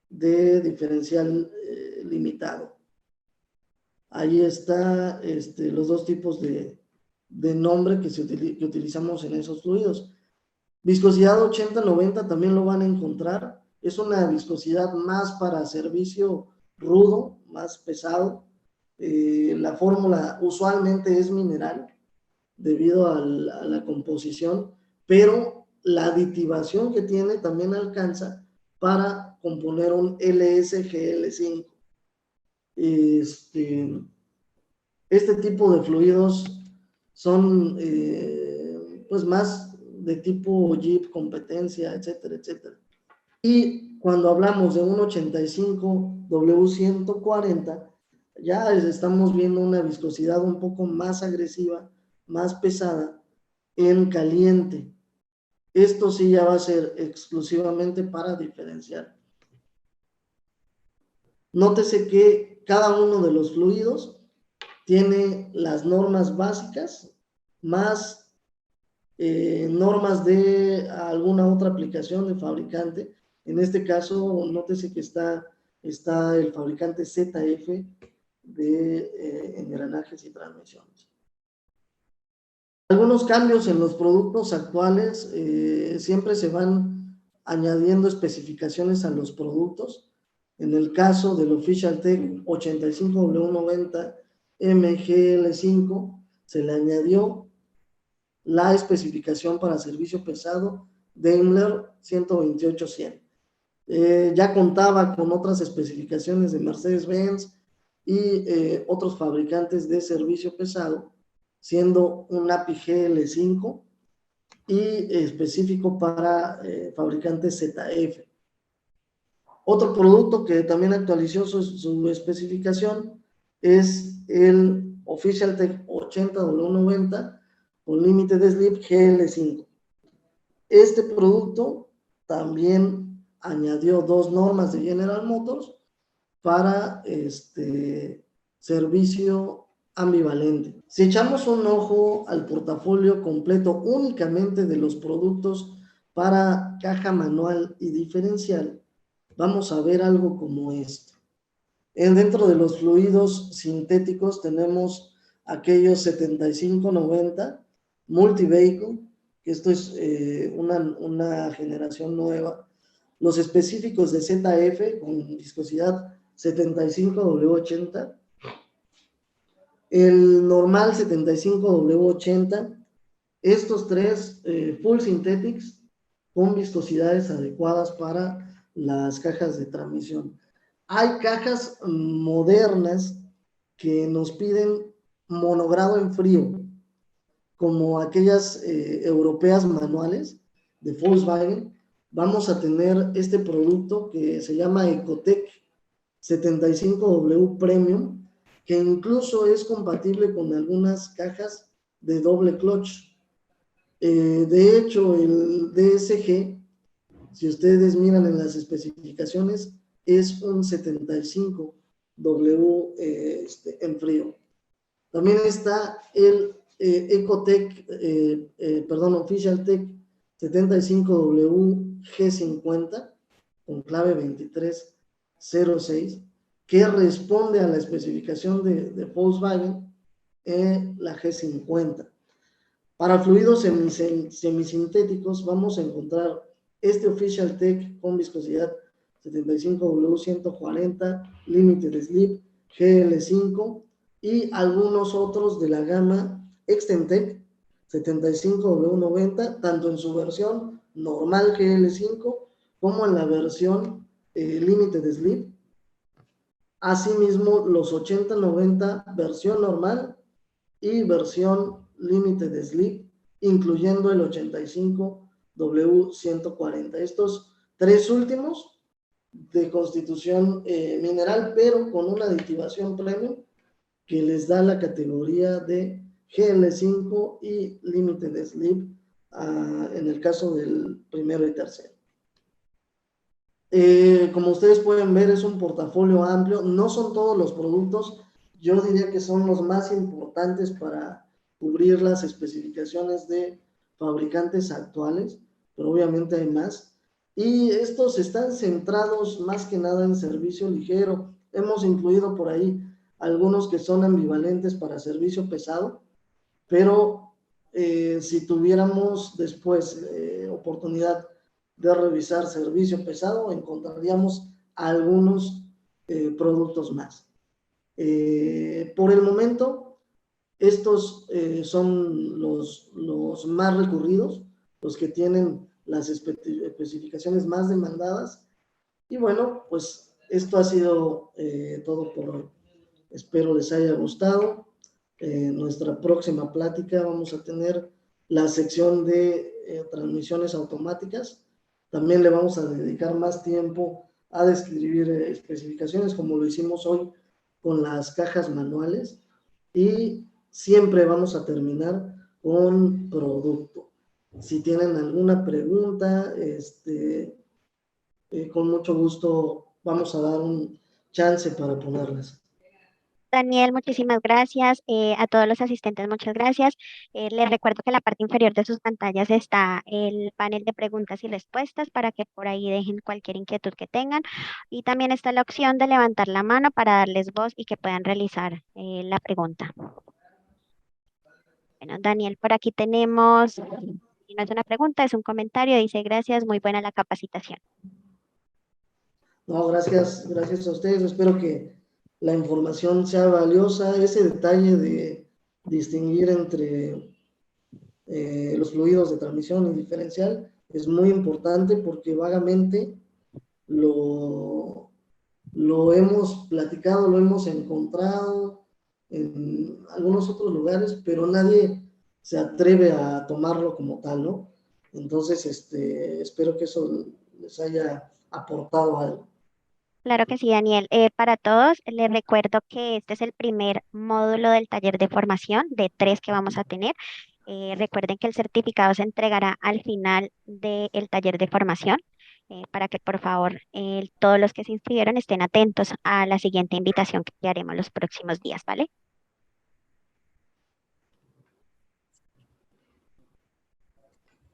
de diferencial limitado. Ahí está los dos tipos de nombre que utilizamos en esos fluidos. Viscosidad 80-90 también lo van a encontrar. Es una viscosidad más para servicio rudo, más pesado. La fórmula usualmente es mineral debido a la composición, pero la aditivación que tiene también alcanza para componer un LSGL5. Este tipo de fluidos son pues más de tipo JIP, competencia, etcétera, etcétera. Y cuando hablamos de un 85W140, ya estamos viendo una viscosidad un poco más agresiva, más pesada en caliente. Esto sí ya va a ser exclusivamente para diferenciar. Nótese que cada uno de los fluidos tiene las normas básicas más normas de alguna otra aplicación de fabricante. En este caso, nótese que está el fabricante ZF de engranajes y transmisiones. Algunos cambios en los productos actuales, siempre se van añadiendo especificaciones a los productos. En el caso del Official-Tech 85W90 MGL5, se le añadió la especificación para servicio pesado Daimler 128-100. Ya contaba con otras especificaciones de Mercedes-Benz y otros fabricantes de servicio pesado, siendo un API GL5 y específico para fabricantes ZF. Otro producto que también actualizó su especificación es el Official-Tech 80W90 con límite de slip GL5. Este producto también añadió dos normas de General Motors para servicio ambivalente. Si echamos un ojo al portafolio completo únicamente de los productos para caja manual y diferencial, vamos a ver algo como esto. Dentro de los fluidos sintéticos tenemos aquellos 75-90 multi-vehicle, que esto es una generación nueva. Los específicos de ZF con viscosidad 75W80, el normal 75W80, estos tres full synthetics con viscosidades adecuadas para las cajas de transmisión. Hay cajas modernas que nos piden monogrado en frío, como aquellas europeas manuales de Volkswagen, vamos a tener este producto que se llama Ecotec 75W Premium, que incluso es compatible con algunas cajas de doble clutch. De hecho, el DSG, si ustedes miran en las especificaciones, es un 75W en frío. También está el Ecotec, Official Tech 75W G50 con clave 2306, que responde a la especificación de Volkswagen la G50. Para fluidos semisintéticos vamos a encontrar este Official Tech con viscosidad 75W140, Limited Slip, GL5 y algunos otros de la gama Extendtech 75W90, tanto en su versión normal GL5 como en la versión Limited Slip. Asimismo, los 8090 versión normal y versión Limited Slip, incluyendo el 85W140. Estos tres últimos de constitución mineral, pero con una aditivación premium que les da la categoría de GL5 y Limited Slip en el caso del primero y tercero. Como ustedes pueden ver, es un portafolio amplio. No son todos los productos, yo diría que son los más importantes para cubrir las especificaciones de fabricantes actuales, pero obviamente hay más. Y estos están centrados más que nada en servicio ligero. Hemos incluido por ahí algunos que son ambivalentes para servicio pesado, pero si tuviéramos después oportunidad de revisar servicio pesado, encontraríamos algunos productos más. Por el momento, estos son los más recurridos, los que tienen las especificaciones más demandadas. Y bueno, pues esto ha sido todo por hoy. Espero les haya gustado. Nuestra próxima plática vamos a tener la sección de transmisiones automáticas. También le vamos a dedicar más tiempo a describir especificaciones, como lo hicimos hoy con las cajas manuales. Y siempre vamos a terminar con producto. Si tienen alguna pregunta, con mucho gusto vamos a dar un chance para ponerlas. Daniel, muchísimas gracias. A todos los asistentes, muchas gracias. Les recuerdo que en la parte inferior de sus pantallas está el panel de preguntas y respuestas para que por ahí dejen cualquier inquietud que tengan. Y también está la opción de levantar la mano para darles voz y que puedan realizar la pregunta. Bueno, Daniel, por aquí tenemos, y no es una pregunta, es un comentario. Dice, gracias, muy buena la capacitación. No, gracias a ustedes. Espero que la información sea valiosa. Ese detalle de distinguir entre los fluidos de transmisión y diferencial es muy importante porque vagamente lo hemos platicado, lo hemos encontrado en algunos otros lugares, pero nadie se atreve a tomarlo como tal, ¿no? Entonces, espero que eso les haya aportado algo. Claro que sí, Daniel. Para todos, les recuerdo que este es el primer módulo del taller de formación de 3 que vamos a tener. Recuerden que el certificado se entregará al final del taller de formación, para que por favor todos los que se inscribieron estén atentos a la siguiente invitación que haremos los próximos días, ¿vale?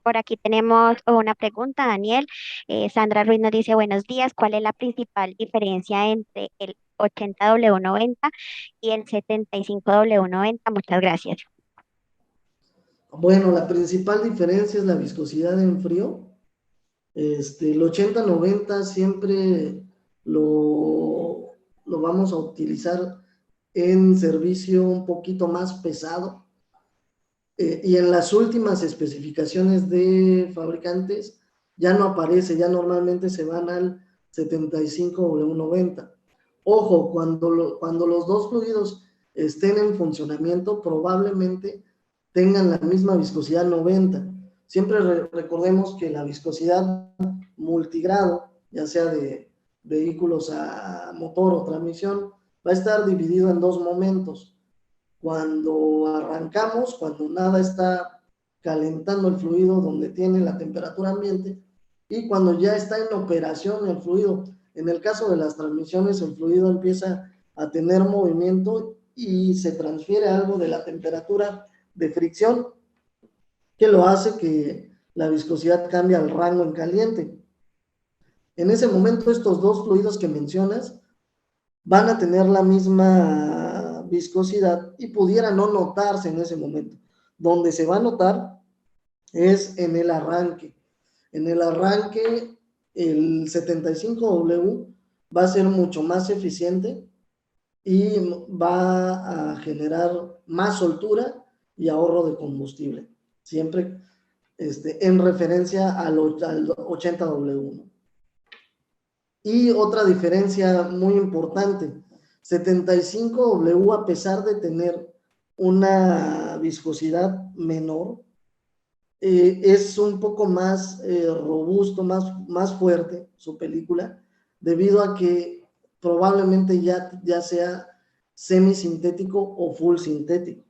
Por aquí tenemos una pregunta, Daniel. Sandra Ruiz nos dice, buenos días, ¿cuál es la principal diferencia entre el 80W90 y el 75W90? Muchas gracias. Bueno, la principal diferencia es la viscosidad en frío. El 80-90 siempre lo vamos a utilizar en servicio un poquito más pesado. Y en las últimas especificaciones de fabricantes ya no aparece, ya normalmente se van al 75W90. Ojo, cuando los dos fluidos estén en funcionamiento, probablemente tengan la misma viscosidad 90. Siempre recordemos que la viscosidad multigrado, ya sea de vehículos a motor o transmisión, va a estar dividido en dos momentos. Cuando arrancamos, cuando nada está calentando el fluido donde tiene la temperatura ambiente, y cuando ya está en operación el fluido. En el caso de las transmisiones, el fluido empieza a tener movimiento y se transfiere algo de la temperatura de fricción, que lo hace que la viscosidad cambie al rango en caliente. En ese momento, estos dos fluidos que mencionas van a tener la misma viscosidad y pudiera no notarse en ese momento. Donde se va a notar es en el arranque. En el arranque, el 75W va a ser mucho más eficiente y va a generar más soltura y ahorro de combustible, siempre en referencia al 80W, ¿no? Y otra diferencia muy importante, 75W, a pesar de tener una viscosidad menor, es un poco más robusto, más fuerte su película, debido a que probablemente ya sea semisintético o full sintético.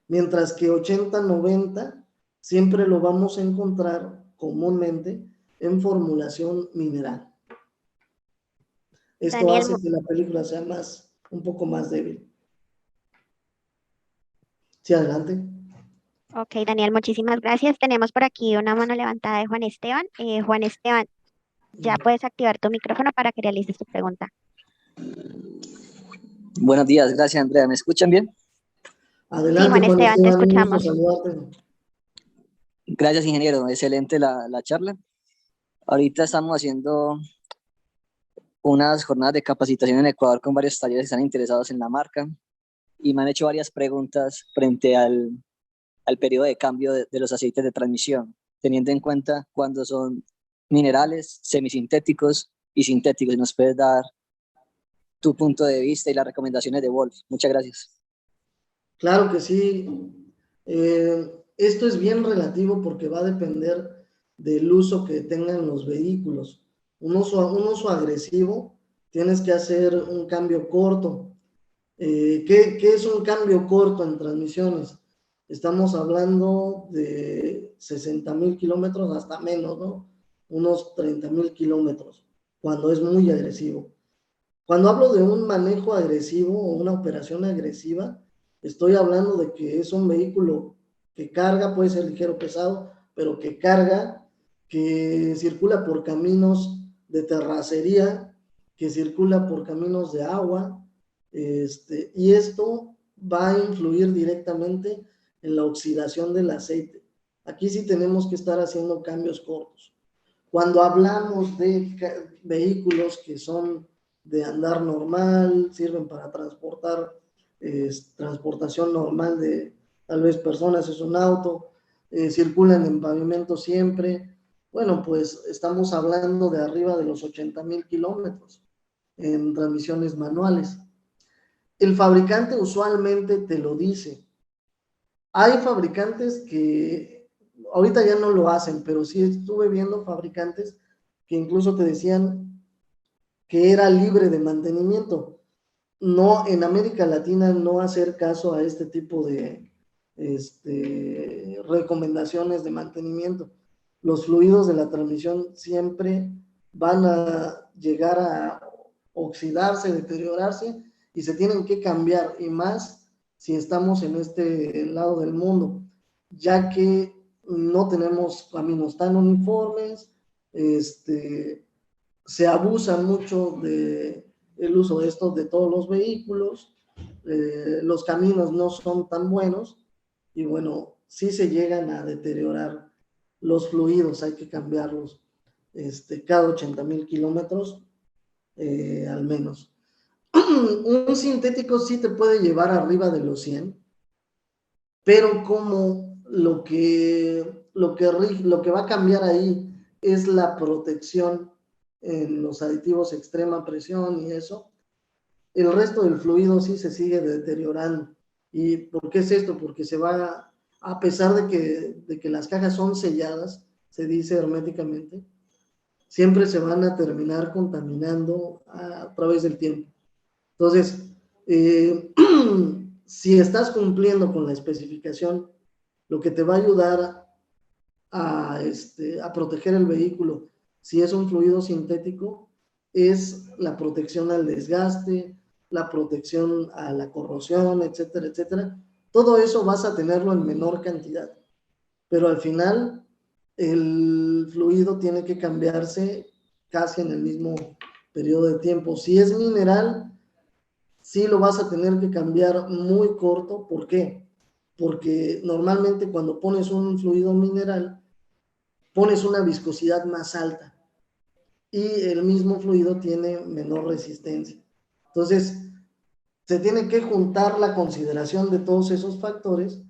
Mientras que 80-90 siempre lo vamos a encontrar comúnmente en formulación mineral. Esto Daniel, hace que la película sea un poco más débil. Sí, adelante. ok, Daniel, muchísimas gracias. Tenemos por aquí una mano levantada de Juan Esteban. Juan Esteban, ya puedes activar tu micrófono para que realices tu pregunta. Buenos días, gracias Andrea. ¿Me escuchan bien? Adelante, Sí, Juan Juan Esteban, te Esteban, un gusto escuchamos. saludarte. Gracias, ingeniero. Excelente la charla. Ahorita estamos haciendo unas jornadas de capacitación en Ecuador con varios talleres que están interesados en la marca y me han hecho varias preguntas frente al periodo de cambio de los aceites de transmisión, teniendo en cuenta cuando son minerales, semisintéticos y sintéticos. ¿Nos puedes dar tu punto de vista y las recomendaciones de Wolf? Muchas gracias. Claro que sí. Esto es bien relativo porque va a depender del uso que tengan los vehículos. Un uso agresivo, tienes que hacer un cambio corto. ¿Qué es un cambio corto en transmisiones? Estamos hablando de 60,000 kilómetros hasta menos, ¿no? Unos 30,000 kilómetros, cuando es muy agresivo. Cuando hablo de un manejo agresivo o una operación agresiva, estoy hablando de que es un vehículo que carga, puede ser ligero o pesado, pero que carga, que circula por caminos de terracería, que circula por caminos de agua, y esto va a influir directamente en la oxidación del aceite. Aquí sí tenemos que estar haciendo cambios cortos. Cuando hablamos de vehículos que son de andar normal, sirven para transportar, transportación normal de tal vez personas, es un auto, circulan en pavimento siempre, bueno, pues estamos hablando de arriba de los 80,000 kilómetros en transmisiones manuales. El fabricante usualmente te lo dice. Hay fabricantes que ahorita ya no lo hacen, pero sí estuve viendo fabricantes que incluso te decían que era libre de mantenimiento. No, en América Latina no hacer caso a este tipo de recomendaciones de mantenimiento. Los fluidos de la transmisión siempre van a llegar a oxidarse, deteriorarse y se tienen que cambiar, y más si estamos en este lado del mundo, ya que no tenemos caminos tan uniformes, se abusa mucho de el uso de estos de todos los vehículos, los caminos no son tan buenos y bueno, sí se llegan a deteriorar los fluidos, hay que cambiarlos cada 80,000 kilómetros al menos. Un sintético sí te puede llevar arriba de los 100, pero como lo que va a cambiar ahí es la protección en los aditivos extrema presión y eso, el resto del fluido sí se sigue deteriorando. ¿Y por qué es esto? Porque se va a pesar de que las cajas son selladas, se dice herméticamente, siempre se van a terminar contaminando a través del tiempo. Entonces, si estás cumpliendo con la especificación, lo que te va a ayudar a proteger el vehículo, si es un fluido sintético, es la protección al desgaste, la protección a la corrosión, etcétera, etcétera. Todo eso vas a tenerlo en menor cantidad, pero al final el fluido tiene que cambiarse casi en el mismo periodo de tiempo. Si es mineral, sí lo vas a tener que cambiar muy corto. ¿Por qué? Porque normalmente cuando pones un fluido mineral, pones una viscosidad más alta y el mismo fluido tiene menor resistencia. Entonces, se tiene que juntar la consideración de todos esos factores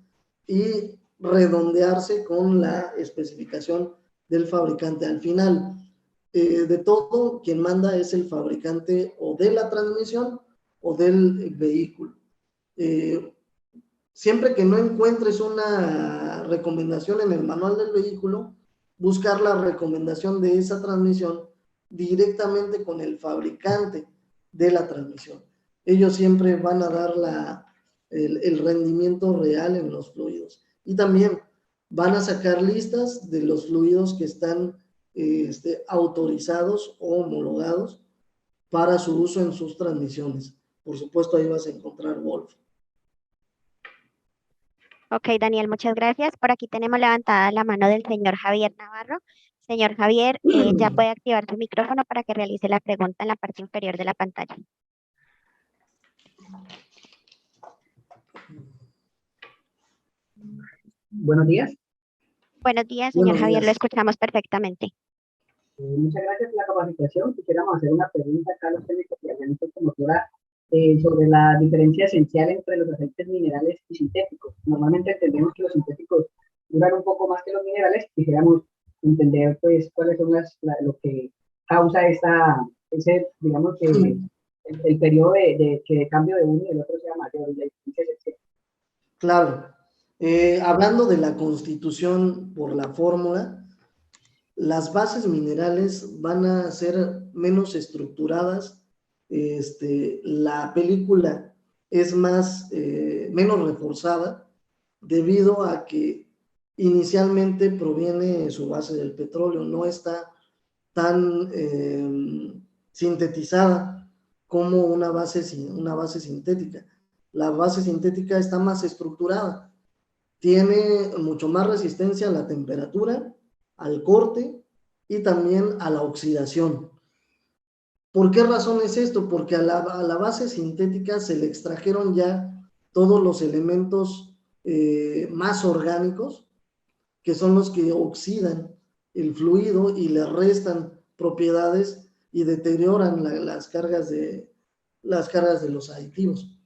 y redondearse con la especificación del fabricante. Al final, de todo, quien manda es el fabricante o de la transmisión o del vehículo. Siempre que no encuentres una recomendación en el manual del vehículo, buscar la recomendación de esa transmisión directamente con el fabricante de la transmisión. Ellos siempre van a dar el rendimiento real en los fluidos. Y también van a sacar listas de los fluidos que están autorizados o homologados para su uso en sus transmisiones. Por supuesto, ahí vas a encontrar Wolf. Ok, Daniel, muchas gracias. Por aquí tenemos levantada la mano del señor Javier Navarro. Señor Javier, ya puede activar su micrófono para que realice la pregunta en la parte inferior de la pantalla. Buenos días. Buenos días, señor Buenos Javier, lo días. escuchamos perfectamente. Muchas gracias por la capacitación. Quisiéramos hacer una pregunta acá a los técnicos y a la promotora sobre la diferencia esencial entre los aceites minerales y sintéticos. Normalmente entendemos que los sintéticos duran un poco más que los minerales. Quisiéramos entender, pues, cuáles son lo que causa ese, digamos, que el periodo de cambio de uno y el otro sea mayor, y la diferencia esencial. Claro. Hablando de la constitución por la fórmula, las bases minerales van a ser menos estructuradas, la película es menos reforzada debido a que inicialmente proviene su base del petróleo, no está tan sintetizada como una base sintética. La base sintética está más estructurada, tiene mucho más resistencia a la temperatura, al corte y también a la oxidación. ¿Por qué razón es esto? Porque a la base sintética se le extrajeron ya todos los elementos más orgánicos, que son los que oxidan el fluido y le restan propiedades y deterioran las cargas de los aditivos.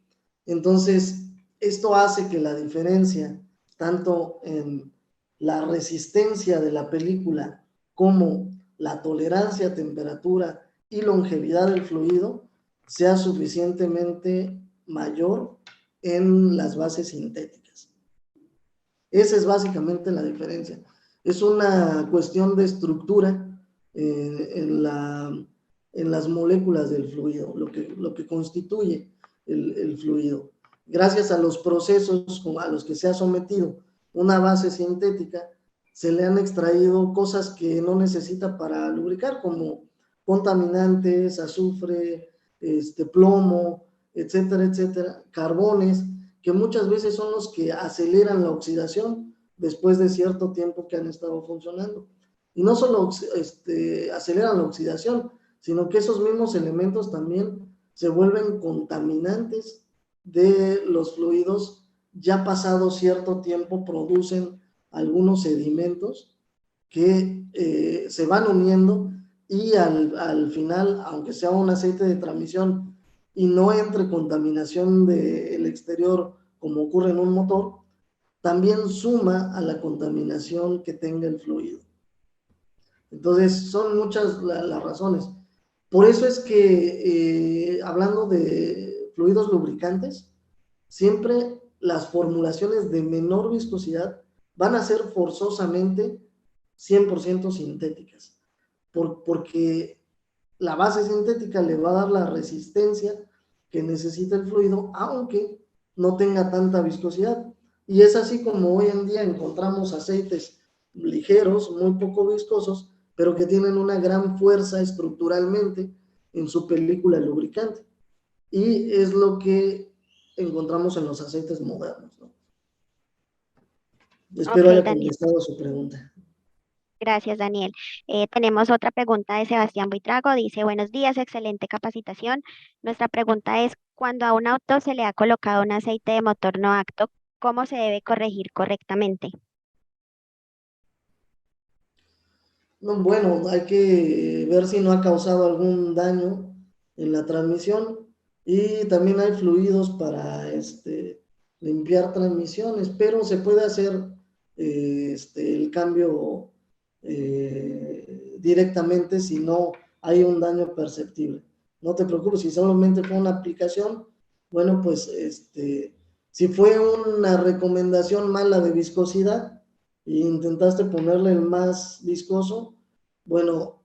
Entonces, esto hace que la diferencia, tanto en la resistencia de la película como la tolerancia a temperatura y longevidad del fluido, sea suficientemente mayor en las bases sintéticas. Esa es básicamente la diferencia. Es una cuestión de estructura en las moléculas del fluido, lo que constituye el fluido. Gracias a los procesos a los que se ha sometido una base sintética, se le han extraído cosas que no necesita para lubricar, como contaminantes, azufre, plomo, etcétera, etcétera, carbones, que muchas veces son los que aceleran la oxidación después de cierto tiempo que han estado funcionando. Y no solo aceleran la oxidación, sino que esos mismos elementos también se vuelven contaminantes de los fluidos. Ya pasado cierto tiempo producen algunos sedimentos que se van uniendo y al final, aunque sea un aceite de transmisión y no entre contaminación del exterior como ocurre en un motor, también suma a la contaminación que tenga el fluido. Entonces, son muchas las razones. Por eso es que, hablando de fluidos lubricantes, siempre las formulaciones de menor viscosidad van a ser forzosamente 100% sintéticas, porque la base sintética le va a dar la resistencia que necesita el fluido, aunque no tenga tanta viscosidad. Y es así como hoy en día encontramos aceites ligeros, muy poco viscosos, pero que tienen una gran fuerza estructuralmente en su película lubricante. Y es lo que encontramos en los aceites modernos, ¿no? Espero Ok, haya Daniel. contestado su pregunta. Gracias, Daniel. Tenemos otra pregunta de Sebastián Buitrago. Dice, buenos días, excelente capacitación. Nuestra pregunta es, cuando a un auto se le ha colocado un aceite de motor no apto, ¿cómo se debe corregir correctamente? No, bueno, hay que ver si no ha causado algún daño en la transmisión, y también hay fluidos para limpiar transmisiones, pero se puede hacer el cambio directamente si no hay un daño perceptible. No te preocupes, si solamente fue una aplicación, bueno, pues si fue una recomendación mala de viscosidad e intentaste ponerle el más viscoso, bueno,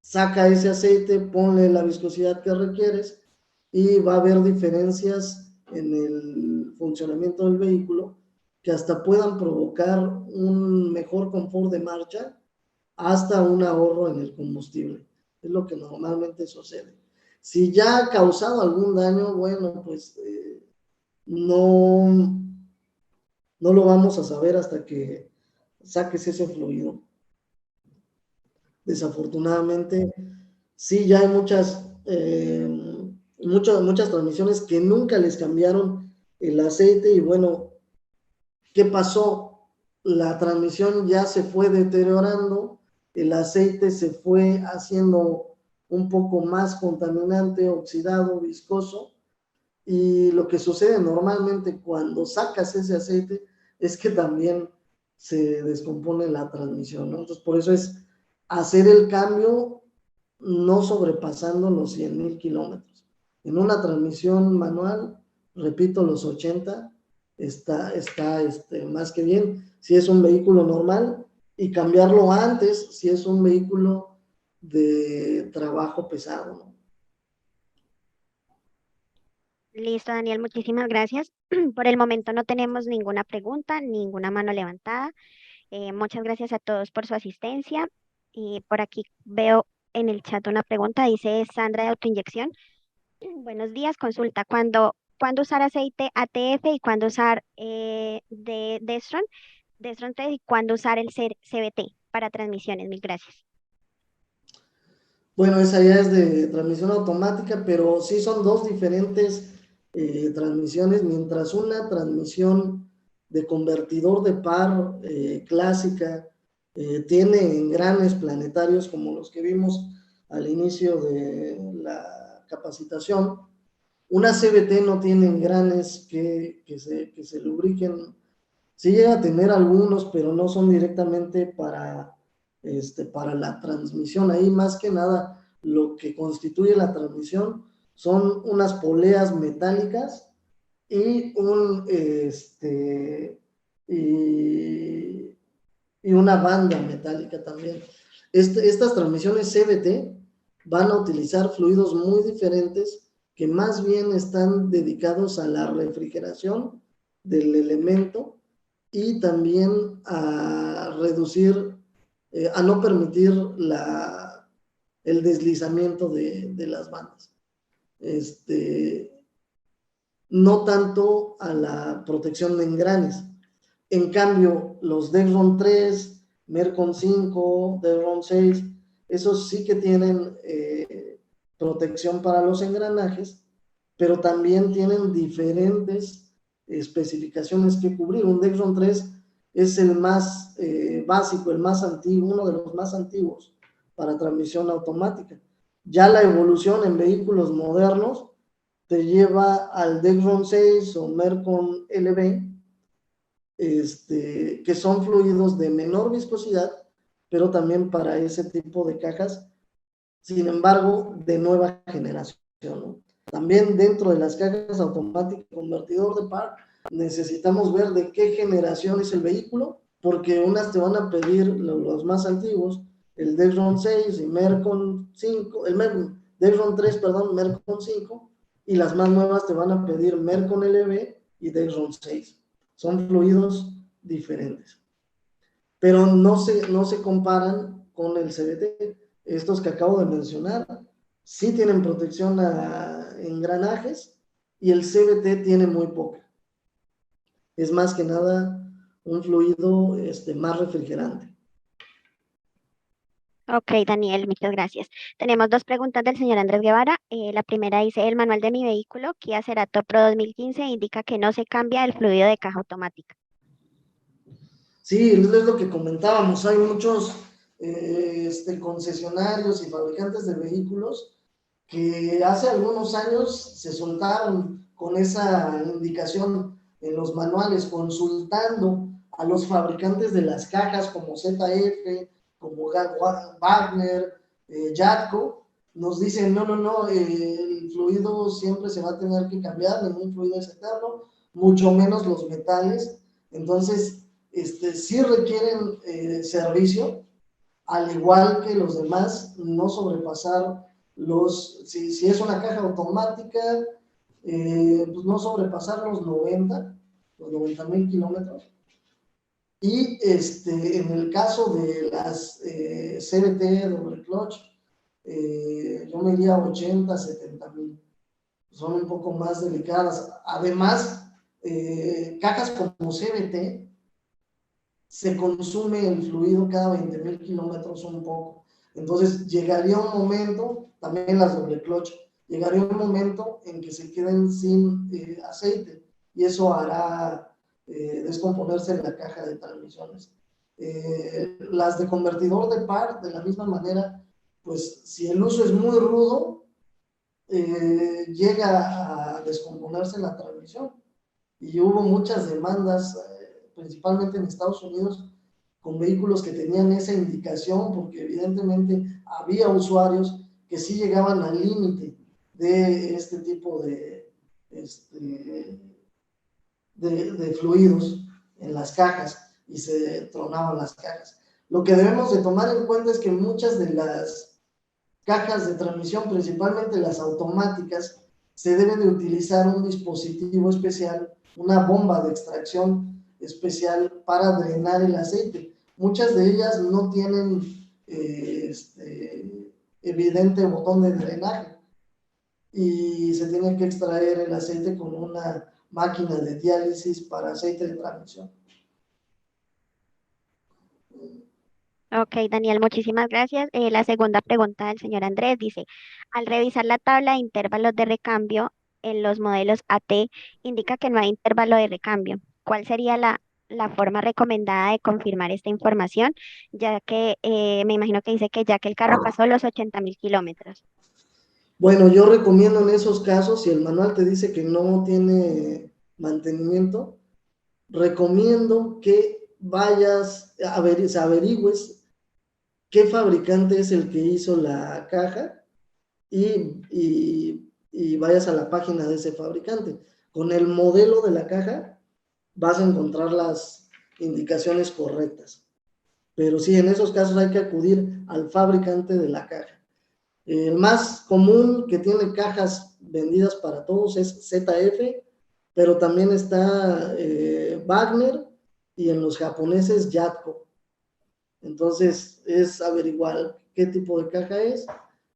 saca ese aceite, ponle la viscosidad que requieres y va a haber diferencias en el funcionamiento del vehículo que hasta puedan provocar un mejor confort de marcha, hasta un ahorro en el combustible. Es lo que normalmente sucede. Si ya ha causado algún daño, bueno, pues no, no lo vamos a saber hasta que saques ese fluido. Desafortunadamente, sí, ya hay muchas transmisiones que nunca les cambiaron el aceite, y bueno, ¿qué pasó? La transmisión ya se fue deteriorando, el aceite se fue haciendo un poco más contaminante, oxidado, viscoso, y lo que sucede normalmente cuando sacas ese aceite es que también se descompone la transmisión, ¿no? Entonces, por eso es hacer el cambio no sobrepasando los 100,000 kilómetros. En una transmisión manual, repito, los 80 está más que bien. Si es un vehículo normal, y cambiarlo antes si es un vehículo de trabajo pesado, ¿no? Listo, Daniel, muchísimas gracias. Por el momento no tenemos ninguna pregunta, ninguna mano levantada. Muchas gracias a todos por su asistencia. Y por aquí veo en el chat una pregunta, dice Sandra de Autoinyección. Buenos días, consulta. ¿Cuándo usar aceite ATF y cuándo usar de Destron 3 y cuándo usar el CVT para transmisiones? Mil gracias. Bueno, esa ya es de transmisión automática, pero sí son dos diferentes transmisiones. Mientras una transmisión de convertidor de par clásica tiene engranes planetarios como los que vimos al inicio de la capacitación, una CVT no tiene engranes que se lubriquen. Sí llega a tener algunos, pero no son directamente para la transmisión. Ahí más que nada lo que constituye la transmisión son unas poleas metálicas y y, y una banda metálica también. Estas transmisiones CVT van a utilizar fluidos muy diferentes que más bien están dedicados a la refrigeración del elemento, y también a reducir, a no permitir el deslizamiento de las bandas. No tanto a la protección de engranes. En cambio, los Dexron 3, Mercon 5, Dexron 6, esos sí que tienen protección para los engranajes, pero también tienen diferentes especificaciones que cubrir. Un Dexron 3 es el más básico, el más antiguo, uno de los más antiguos para transmisión automática. Ya la evolución en vehículos modernos te lleva al Dexron 6 o Mercon LB, que son fluidos de menor viscosidad, pero también para ese tipo de cajas, sin embargo, de nueva generación, ¿no? También dentro de las cajas automáticas convertidor de par necesitamos ver de qué generación es el vehículo, porque unas te van a pedir los más antiguos, el Devron 6 y Mercon 5, Devron 3, perdón, Mercon 5, y las más nuevas te van a pedir Mercon LV y Devron 6. Son fluidos diferentes, pero no se comparan con el CVT. Estos que acabo de mencionar sí tienen protección a engranajes y el CVT tiene muy poca. Es más que nada un fluido más refrigerante. Ok, Daniel, muchas gracias. Tenemos dos preguntas del señor Andrés Guevara. La primera dice, el manual de mi vehículo, Kia Cerato Pro 2015, indica que no se cambia el fluido de caja automática. Sí, es lo que comentábamos. Hay muchos concesionarios y fabricantes de vehículos que hace algunos años se soltaron con esa indicación en los manuales, consultando a los fabricantes de las cajas como ZF, como Wagner, Jatco, nos dicen, no, el fluido siempre se va a tener que cambiar, ningún fluido es eterno, mucho menos los metales. Entonces, sí requieren servicio, al igual que los demás, no sobrepasar si es una caja automática, pues no sobrepasar los 90,000 kilómetros. Y en el caso de las CVT doble clutch, yo me iría a 80,000, 70,000. Son un poco más delicadas. Además, cajas como CVT, se consume el fluido cada 20,000 kilómetros un poco. Entonces llegaría un momento, también las doble clutch, llegaría un momento en que se queden sin aceite y eso hará descomponerse la caja de transmisiones. Las de convertidor de par, de la misma manera, pues si el uso es muy rudo, llega a descomponerse la transmisión. Y hubo muchas demandas, principalmente en Estados Unidos, con vehículos que tenían esa indicación, porque evidentemente había usuarios que sí llegaban al límite de este tipo de fluidos en las cajas y se tronaban las cajas. Lo que debemos de tomar en cuenta es que muchas de las cajas de transmisión, principalmente las automáticas, se debe de utilizar un dispositivo especial, una bomba de extracción especial para drenar el aceite. Muchas de ellas no tienen evidente botón de drenaje y se tiene que extraer el aceite con una máquina de diálisis para aceite de transmisión. Ok, Daniel, muchísimas gracias. La segunda pregunta del señor Andrés dice, al revisar la tabla de intervalos de recambio en los modelos AT, indica que no hay intervalo de recambio. ¿Cuál sería la forma recomendada de confirmar esta información? Ya que me imagino que dice que ya que el carro pasó los 80,000 kilómetros. Bueno, yo recomiendo en esos casos, si el manual te dice que no tiene mantenimiento, recomiendo que vayas, averigües qué fabricante es el que hizo la caja y vayas a la página de ese fabricante. Con el modelo de la caja vas a encontrar las indicaciones correctas. Pero sí, en esos casos hay que acudir al fabricante de la caja. El más común que tiene cajas vendidas para todos es ZF, pero también está Wagner y en los japoneses Jatco. Entonces es averiguar qué tipo de caja es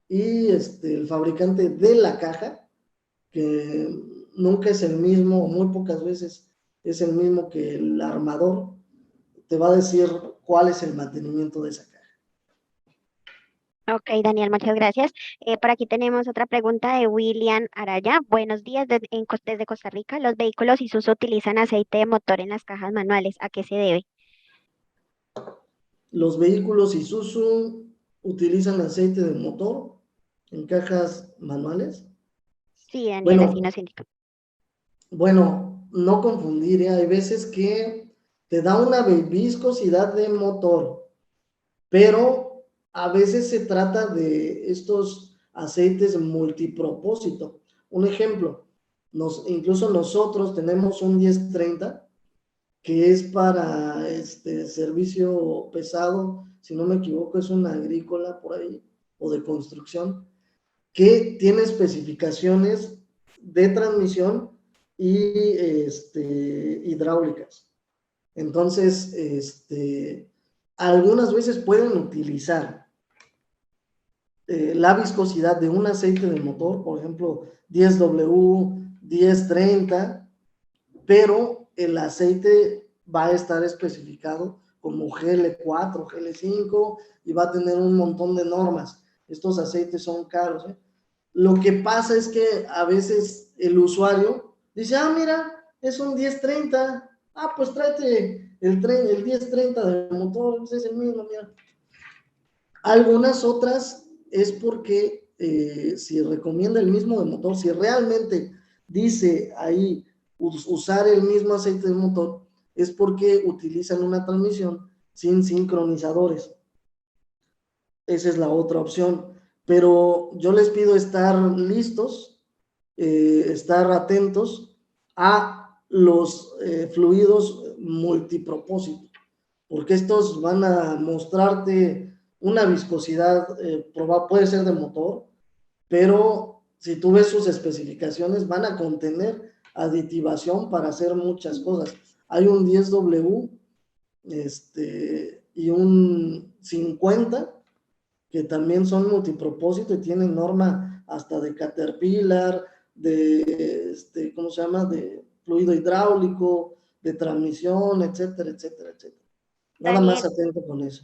y el fabricante de la caja, que nunca es el mismo, o muy pocas veces es el mismo que el armador, te va a decir cuál es el mantenimiento de esa caja. Ok, Daniel, muchas gracias. Por aquí tenemos otra pregunta de William Araya. Buenos días desde Costa Rica. Los vehículos Isuzu utilizan aceite de motor en las cajas manuales. ¿A qué se debe? Los vehículos Isuzu utilizan aceite de motor en cajas manuales. Sí, Daniel, así Bueno, nos indica. bueno, no confundir, hay veces que te da una viscosidad de motor, pero a veces se trata de estos aceites multipropósito. Un ejemplo, Incluso nosotros tenemos un 1030 que es para servicio pesado, si no me equivoco, es una agrícola por ahí, o de construcción, que tiene especificaciones de transmisión y hidráulicas. Entonces, algunas veces pueden utilizar la viscosidad de un aceite de motor, por ejemplo, 10W, 1030, pero el aceite va a estar especificado como GL4, GL5 y va a tener un montón de normas. Estos aceites son caros, ¿eh? Lo que pasa es que a veces el usuario dice, ah, mira, es un 1030, ah, pues tráete el 1030 del motor, pues es el mismo, mira. Algunas otras es porque si recomienda el mismo de motor, si realmente dice ahí usar el mismo aceite de motor, es porque utilizan una transmisión sin sincronizadores. Esa es la otra opción. Pero yo les pido estar listos, estar atentos a los fluidos multipropósito, porque estos van a mostrarte una viscosidad, puede ser de motor, pero si tú ves sus especificaciones, van a contener aditivación para hacer muchas cosas. Hay un 10W y un 50 que también son multipropósito y tienen norma hasta de Caterpillar, de, ¿cómo se llama? De fluido hidráulico, de transmisión, etcétera, etcétera, etcétera. Nada más Daniel, atento con eso.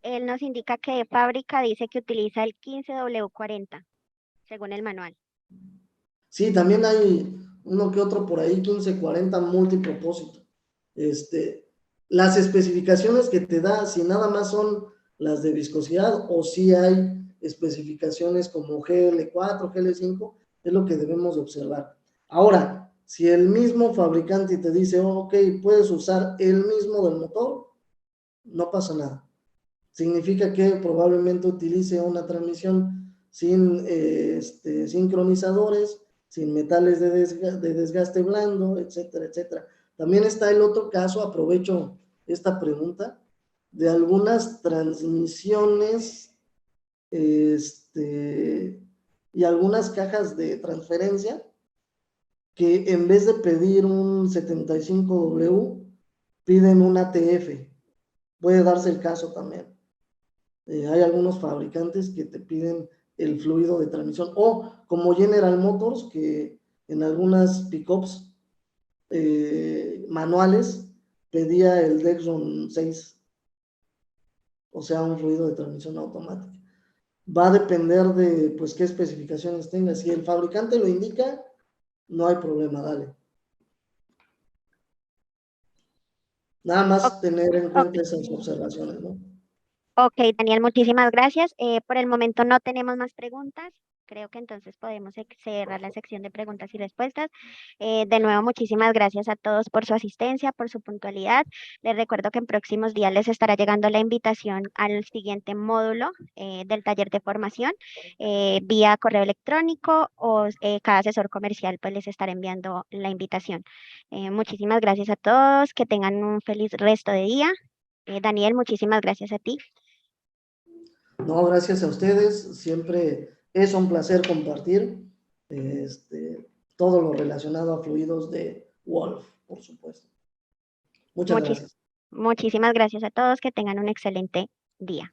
él nos indica que de fábrica dice que utiliza el 15W40, según el manual. Sí, también hay uno que otro por ahí, 1540 multipropósito. Las especificaciones que te da, si nada más son las de viscosidad o si hay especificaciones como GL4, GL5, es lo que debemos de observar. Ahora, si el mismo fabricante te dice, oh, ok, puedes usar el mismo del motor, no pasa nada. Significa que probablemente utilice una transmisión sin sincronizadores, sin metales de desgaste blando, etcétera, etcétera. También está el otro caso, aprovecho esta pregunta, de algunas transmisiones y algunas cajas de transferencia que en vez de pedir un 75W, piden un ATF. Puede darse el caso también. Hay algunos fabricantes que te piden el fluido de transmisión o como General Motors, que en algunas pickups manuales pedía el Dexron 6, o sea, un fluido de transmisión automática. Va a depender de pues qué especificaciones tenga. Si el fabricante lo indica, no hay problema, dale. Nada más tener en cuenta esas observaciones, ¿no? Ok, Daniel, muchísimas gracias. Por el momento no tenemos más preguntas. Creo que entonces podemos cerrar la sección de preguntas y respuestas. De nuevo, muchísimas gracias a todos por su asistencia, por su puntualidad. Les recuerdo que en próximos días les estará llegando la invitación al siguiente módulo del taller de formación vía correo electrónico o cada asesor comercial pues les estará enviando la invitación. Muchísimas gracias a todos. Que tengan un feliz resto de día. Daniel, muchísimas gracias a ti. No, gracias a ustedes. Siempre es un placer compartir todo lo relacionado a fluidos de Wolf, por supuesto. Muchas Muchis- gracias. Muchísimas gracias a todos. Que tengan un excelente día.